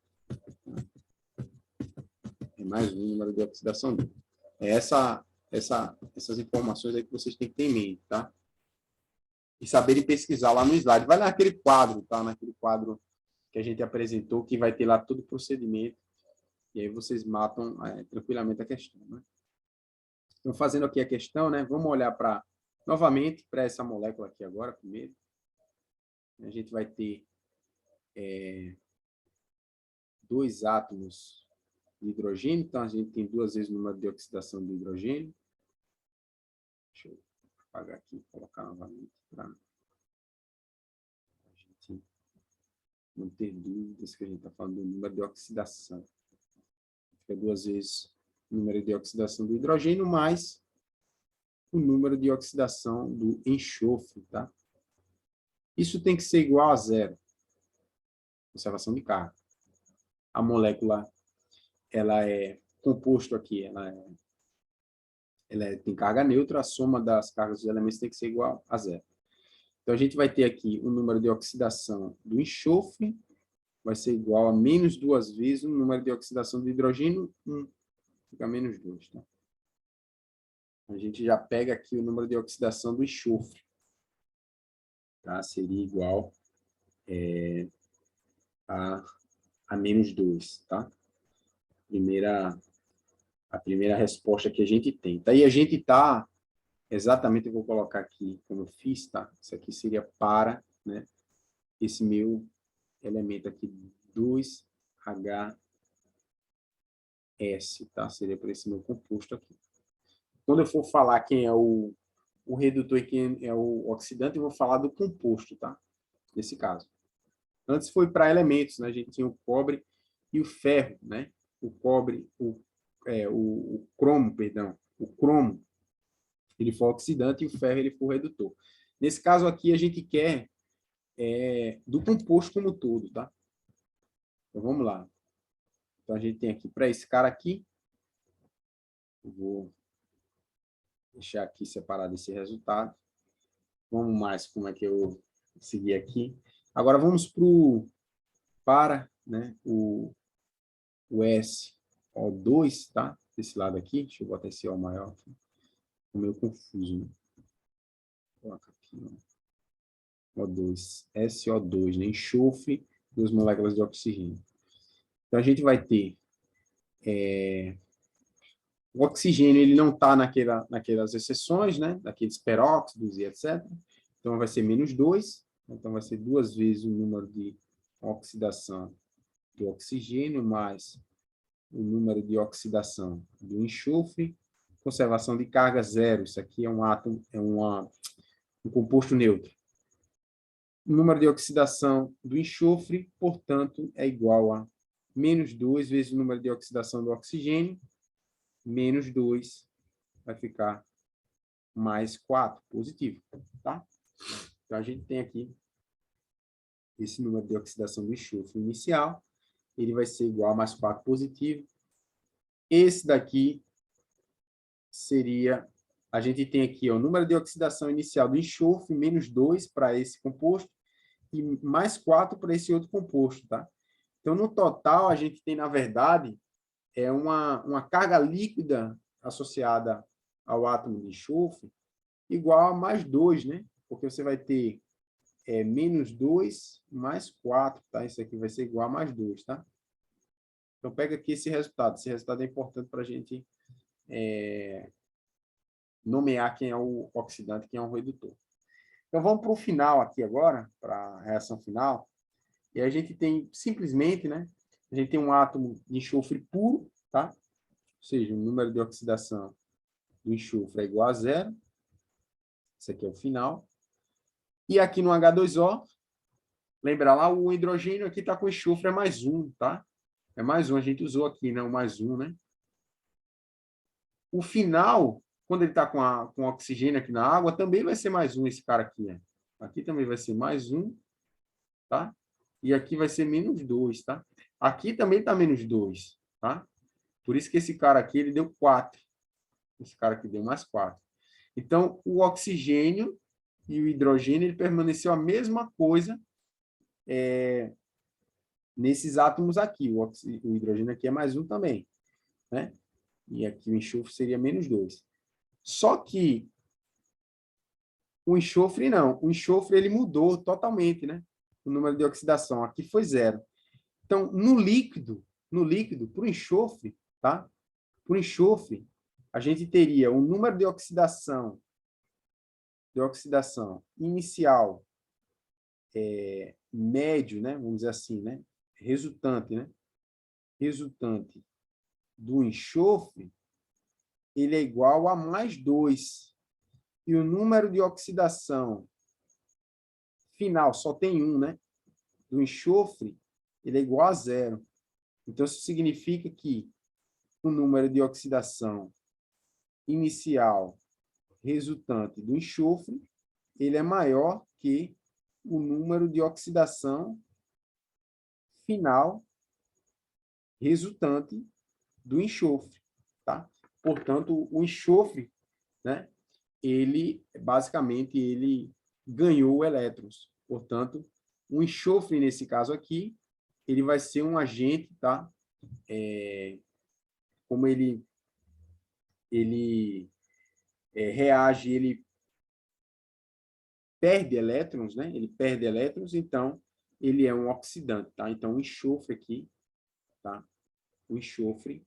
[SPEAKER 1] É mais 1 número de oxidação dele. É essas informações aí que vocês têm que ter em mente, tá? E saberem pesquisar lá no slide. Vai naquele quadro, tá? Naquele quadro que a gente apresentou, que vai ter lá todo o procedimento. E aí vocês matam tranquilamente a questão, né? Então, fazendo aqui a questão, né? Vamos olhar novamente para essa molécula aqui agora, primeiro. A gente vai ter 2 átomos de hidrogênio. Então, a gente tem 2 vezes o número de oxidação do hidrogênio. Deixa eu apagar aqui e colocar novamente para a gente não ter dúvidas que a gente está falando do número de oxidação. Fica 2 vezes o número de oxidação do hidrogênio mais o número de oxidação do enxofre, tá? Isso tem que ser igual a 0. Conservação de carga. A molécula, ela é composto aqui, ela tem carga neutra, a soma das cargas dos elementos tem que ser igual a 0. Então, a gente vai ter aqui o número de oxidação do enxofre, vai ser igual a menos 2 vezes o número de oxidação do hidrogênio, 1. Fica menos 2, tá? A gente já pega aqui o número de oxidação do enxofre. Tá? Seria igual a menos 2, tá? A primeira resposta que a gente tem. Daí a gente está, exatamente, eu vou colocar aqui como eu fiz, tá? Isso aqui seria para, né, esse meu elemento aqui, 2HS, tá? Seria para esse meu composto aqui. Quando eu for falar quem é o redutor e quem é o oxidante, eu vou falar do composto, tá? Nesse caso. Antes foi para elementos, né? A gente tinha o cobre e o ferro, né? O cobre, o cromo, perdão. O cromo, ele foi oxidante e o ferro, ele foi o redutor. Nesse caso aqui, a gente quer do composto como todo, tá? Então, vamos lá. Então, a gente tem aqui, para esse cara aqui, eu vou deixar aqui separado esse resultado. Vamos mais, como é que eu segui aqui. Agora, vamos para, né, o SO2, tá? Desse lado aqui, deixa eu botar esse O maior aqui. Ficou meio confuso, né? Coloca aqui, O2, SO2, né? Enxofre, 2 moléculas de oxigênio. Então, a gente vai ter o oxigênio, ele não está naquelas exceções, né? Daqueles peróxidos e etc. Então, vai ser menos 2. Então, vai ser 2 vezes o número de oxidação do oxigênio mais o número de oxidação do enxofre. Conservação de carga 0. Isso aqui é um átomo, um composto neutro. O número de oxidação do enxofre, portanto, é igual a menos 2 vezes o número de oxidação do oxigênio, menos 2 vai ficar mais 4, positivo, tá? Então, a gente tem aqui esse número de oxidação do enxofre inicial, ele vai ser igual a mais 4 positivo. Esse daqui seria, a gente tem aqui ó, o número de oxidação inicial do enxofre, menos 2 para esse composto, e mais 4 para esse outro composto, tá? Então, no total, a gente tem, na verdade, uma carga líquida associada ao átomo de enxofre igual a mais 2, né? Porque você vai ter menos 2 mais 4, tá? Isso aqui vai ser igual a mais 2, tá? Então, pega aqui esse resultado. Esse resultado é importante para a gente nomear quem é o oxidante e quem é o redutor. Então, vamos para o final aqui agora, para a reação final. E a gente tem, simplesmente, né? A gente tem um átomo de enxofre puro, tá? Ou seja, o número de oxidação do enxofre é igual a 0. Esse aqui é o final. E aqui no H2O, lembra lá, o hidrogênio aqui está com enxofre, é mais 1, tá? É mais 1, a gente usou aqui, né? O mais 1, né? O final, quando ele está com oxigênio aqui na água, também vai ser mais 1 esse cara aqui, né? Aqui também vai ser mais 1, tá? E aqui vai ser menos 2, tá? Aqui também está menos 2, tá? Por isso que esse cara aqui, ele deu 4. Esse cara aqui deu mais 4. Então, o oxigênio e o hidrogênio, ele permaneceu a mesma coisa nesses átomos aqui. O hidrogênio aqui é mais 1 também, né? E aqui o enxofre seria menos 2. Só que o enxofre não. O enxofre, ele mudou totalmente, né? O número de oxidação. Aqui foi 0. Então, no líquido, para o enxofre, tá? Para o enxofre, a gente teria o número de oxidação inicial médio, né? Vamos dizer assim, né? Resultante, né? Resultante do enxofre, ele é igual a mais 2. E o número de oxidação final, só tem 1, né? Do enxofre, ele é igual a 0. Então, isso significa que o número de oxidação inicial resultante do enxofre, ele é maior que o número de oxidação final resultante do enxofre, tá? Portanto, o enxofre, né, ele basicamente ele ganhou elétrons. Portanto, o enxofre nesse caso aqui, ele vai ser um agente, tá? Como ele reage, ele perde elétrons, né? Ele perde elétrons, então ele é um oxidante, tá? Então o enxofre aqui, tá? O enxofre,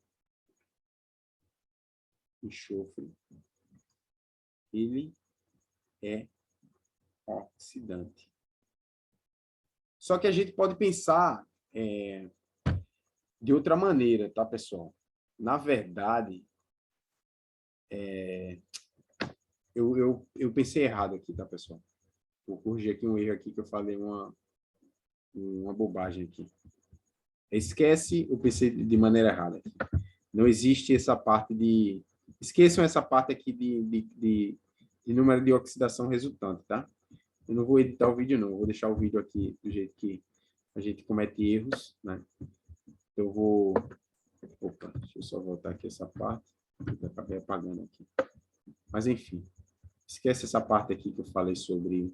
[SPEAKER 1] ele é oxidante. Só que a gente pode pensar de outra maneira, tá, pessoal? Na verdade, eu pensei errado aqui, tá, pessoal? Vou corrigir aqui um erro aqui que eu falei uma bobagem aqui. Esquece, eu pensei de maneira errada aqui. Não existe essa parte de... Esqueçam essa parte aqui de número de oxidação resultante, tá? Eu não vou editar o vídeo, não. Eu vou deixar o vídeo aqui do jeito que a gente comete erros, né? Eu vou... Opa, deixa eu só voltar aqui essa parte. Eu acabei apagando aqui. Mas, enfim. Esquece essa parte aqui que eu falei sobre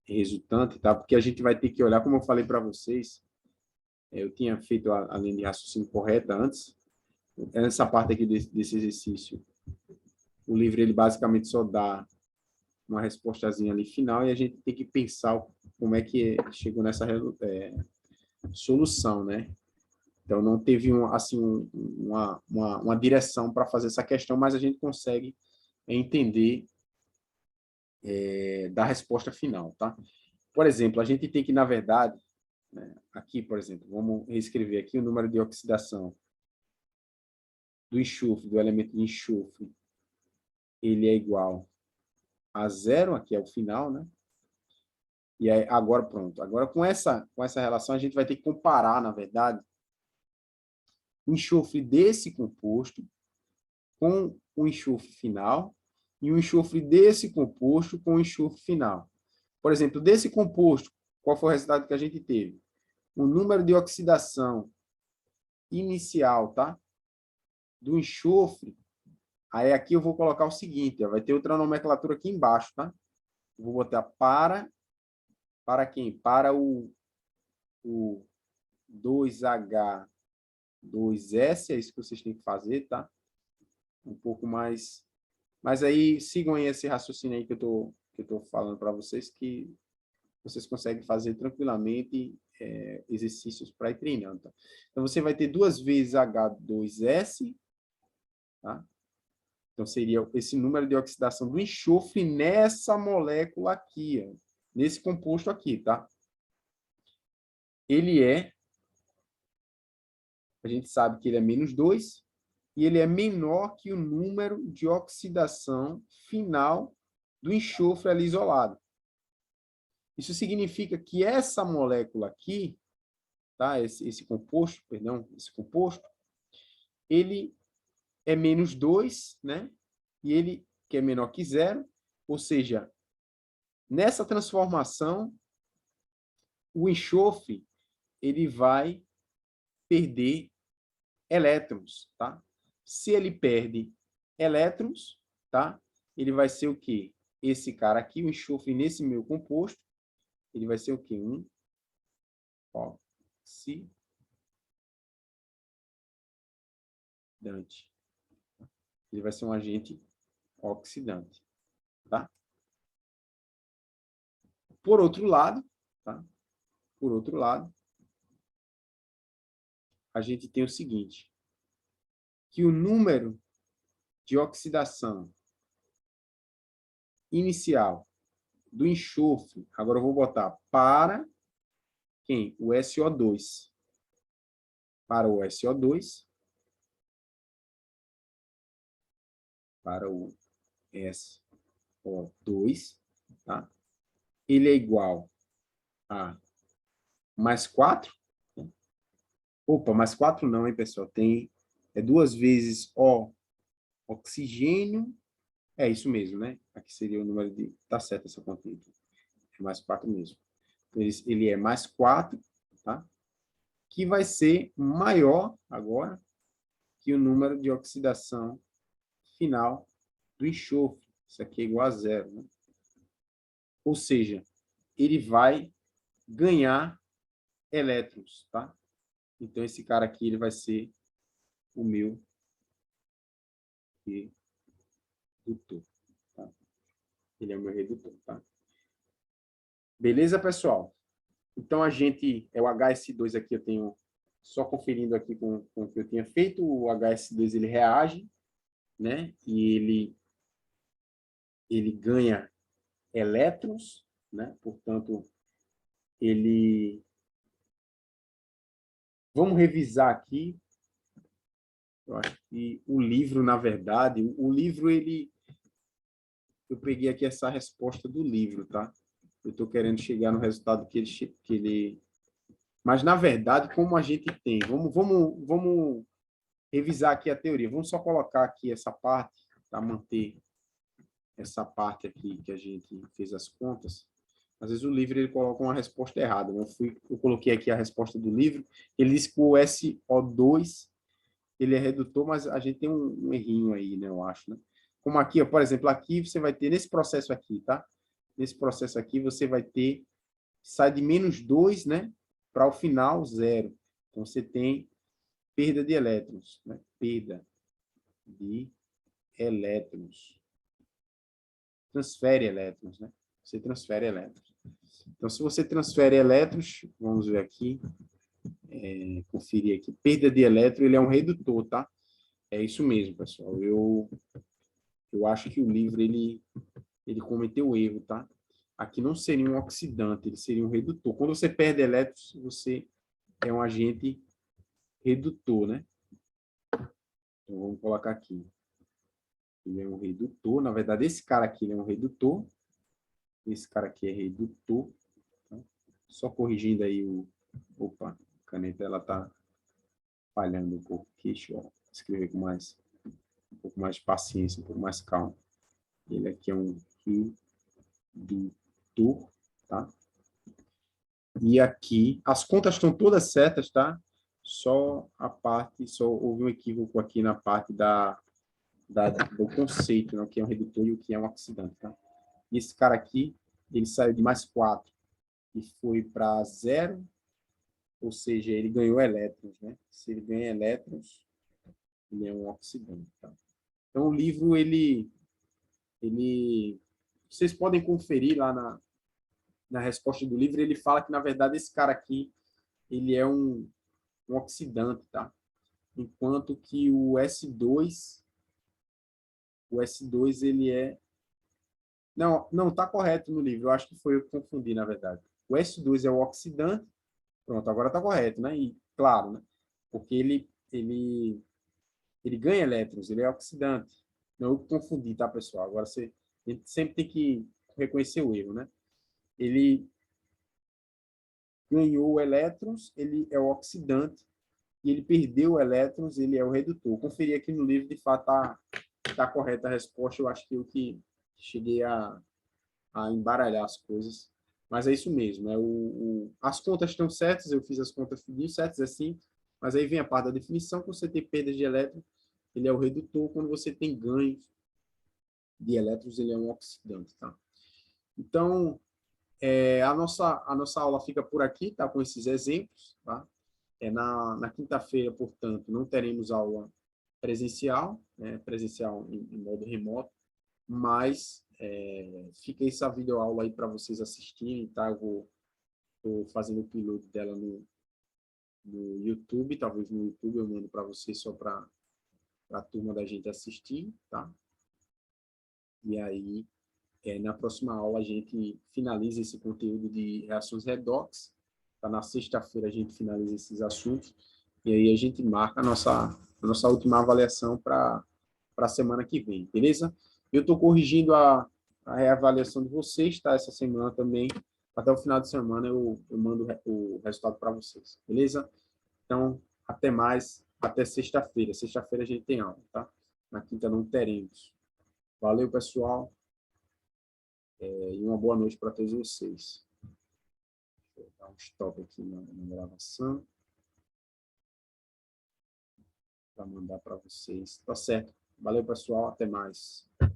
[SPEAKER 1] resultante, tá? Porque a gente vai ter que olhar, como eu falei para vocês, eu tinha feito a linha de raciocínio correta antes. Essa parte aqui desse exercício, o livro ele basicamente só dá uma respostazinha ali final e a gente tem que pensar como é que chegou nessa solução, né? Então, não teve uma direção para fazer essa questão, mas a gente consegue entender da resposta final, tá? Por exemplo, a gente tem que, na verdade, né, aqui, por exemplo, vamos reescrever aqui o número de oxidação do enxofre, do elemento de enxofre, ele é igual a 0, aqui é o final, né? E aí, agora, pronto. Agora, com essa relação, a gente vai ter que comparar, na verdade, o enxofre desse composto com o enxofre final e o enxofre desse composto com o enxofre final. Por exemplo, desse composto, qual foi o resultado que a gente teve? O número de oxidação inicial, tá? Do enxofre. Aí aqui eu vou colocar o seguinte, ó, vai ter outra nomenclatura aqui embaixo, tá? Eu vou botar para quem? Para o 2H2S, é isso que vocês têm que fazer, tá? Um pouco mais. Mas aí sigam aí esse raciocínio aí que eu tô falando para vocês, que vocês conseguem fazer tranquilamente exercícios para ir treinando. Tá? Então, você vai ter 2 vezes H2S, tá? Então, seria esse número de oxidação do enxofre nessa molécula aqui, ó, nesse composto aqui, tá? A gente sabe que ele é -2, e ele é menor que o número de oxidação final do enxofre ali isolado. Isso significa que essa molécula aqui, tá? Esse composto, ele é -2, né? E ele que é menor que 0, ou seja, nessa transformação, o enxofre ele vai perder elétrons, tá? Se ele perde elétrons, tá? Ele vai ser o quê? Esse cara aqui, o enxofre nesse meu composto, ele vai ser o quê? Um oxidante. Ele vai ser um agente oxidante, tá? Por outro lado, tá? Por outro lado, a gente tem o seguinte, que o número de oxidação inicial do enxofre, agora eu vou botar para quem? O SO2. Para o SO2, para o SO2, tá? Ele é igual a mais 4. Opa, mais 4 não, hein, pessoal? É 2 vezes O oxigênio. É isso mesmo, né? Aqui seria o número de... Tá certo essa conta aqui. É mais 4 mesmo. Então, ele é mais 4, tá? Que vai ser maior agora que o número de oxidação final do enxofre. Isso aqui é igual a 0, né? Ou seja, ele vai ganhar elétrons, tá? Então, esse cara aqui ele vai ser o meu redutor, tá? Ele é o meu redutor, tá? Beleza, pessoal? Então, é o HS2 aqui, eu tenho, só conferindo aqui com o que eu tinha feito, o HS2 ele reage, né? E ele ganha elétrons, né? Portanto, ele... Vamos revisar aqui. Eu acho que o livro, na verdade, o livro, eu peguei aqui essa resposta do livro, tá? Eu estou querendo chegar no resultado que ele... Mas, na verdade, como a gente tem... Vamos revisar aqui a teoria. Vamos só colocar aqui essa parte, para manter essa parte aqui que a gente fez as contas. Às vezes o livro ele coloca uma resposta errada, né? Eu coloquei aqui a resposta do livro. Ele diz que o SO2 ele é redutor, mas a gente tem um errinho aí, né? Eu acho, né? Como aqui, ó, por exemplo, aqui você vai ter nesse processo aqui, tá? Nesse processo aqui você vai ter, sai de -2, né? Para o final, 0. Então você tem perda de elétrons, né? Perda de elétrons. Transfere elétrons, né? Você transfere elétrons. Então, se você transfere elétrons, vamos ver aqui, conferir aqui, perda de elétron, ele é um redutor, tá? É isso mesmo, pessoal. Eu acho que o livro, ele cometeu erro, tá? Aqui não seria um oxidante, ele seria um redutor. Quando você perde elétrons, você é um agente redutor, né? Então, vamos colocar aqui. Ele é um redutor. Na verdade, esse cara aqui ele é um redutor. Esse cara aqui é redutor. Tá? Só corrigindo aí o... Opa, a caneta ela tá falhando um pouco aqui. Deixa eu escrever com mais... um pouco mais de paciência, um pouco mais calmo. Ele aqui é um redutor, tá? E aqui, as contas estão todas certas, tá? Só houve um equívoco aqui na parte do conceito, né? O que é um redutor e o que é um oxidante, tá? E esse cara aqui, ele saiu de mais 4 e foi para 0, ou seja, ele ganhou elétrons, né? Se ele ganha elétrons, ele é um oxidante, tá? Então, o livro, vocês podem conferir lá na resposta do livro, ele fala que, na verdade, esse cara aqui, ele é um oxidante, tá? Enquanto que o S2, ele é... Não, tá correto no livro, eu acho que foi eu que confundi, na verdade. O S2 é o oxidante, pronto, agora tá correto, né? E, claro, né? Porque ele ganha elétrons, ele é oxidante. Não, eu confundi, tá, pessoal? Agora a gente sempre tem que reconhecer o erro, né? Ele ganhou elétrons, ele é o oxidante, e ele perdeu elétrons, ele é o redutor. Conferir aqui no livro, de fato, tá correta a resposta. Eu acho que eu que cheguei a embaralhar as coisas. Mas é isso mesmo. As contas estão certas, eu fiz as contas certas assim, mas aí vem a parte da definição, que você tem perdas de elétrons, ele é o redutor. Quando você tem ganhos de elétrons, ele é um oxidante, tá? Então, a nossa aula fica por aqui, tá? Com esses exemplos, tá? Na quinta-feira, portanto, não teremos aula presencial, né? Presencial em modo remoto, mas fica essa videoaula aí para vocês assistirem, tá? Eu estou fazendo o piloto dela no YouTube, talvez no YouTube eu mando para vocês só para a turma da gente assistir, tá? E aí, na próxima aula, a gente finaliza esse conteúdo de reações redox. Tá? Na sexta-feira, a gente finaliza esses assuntos. E aí, a gente marca a nossa última avaliação para a semana que vem, beleza? Eu estou corrigindo a reavaliação de vocês, tá? Essa semana também. Até o final de semana, eu mando o resultado para vocês, beleza? Então, até mais. Até sexta-feira. Sexta-feira a gente tem aula, tá? Na quinta não teremos. Valeu, pessoal. E uma boa noite para todos vocês. Vou dar um stop aqui na gravação para mandar para vocês. Tá certo. Valeu, pessoal. Até mais.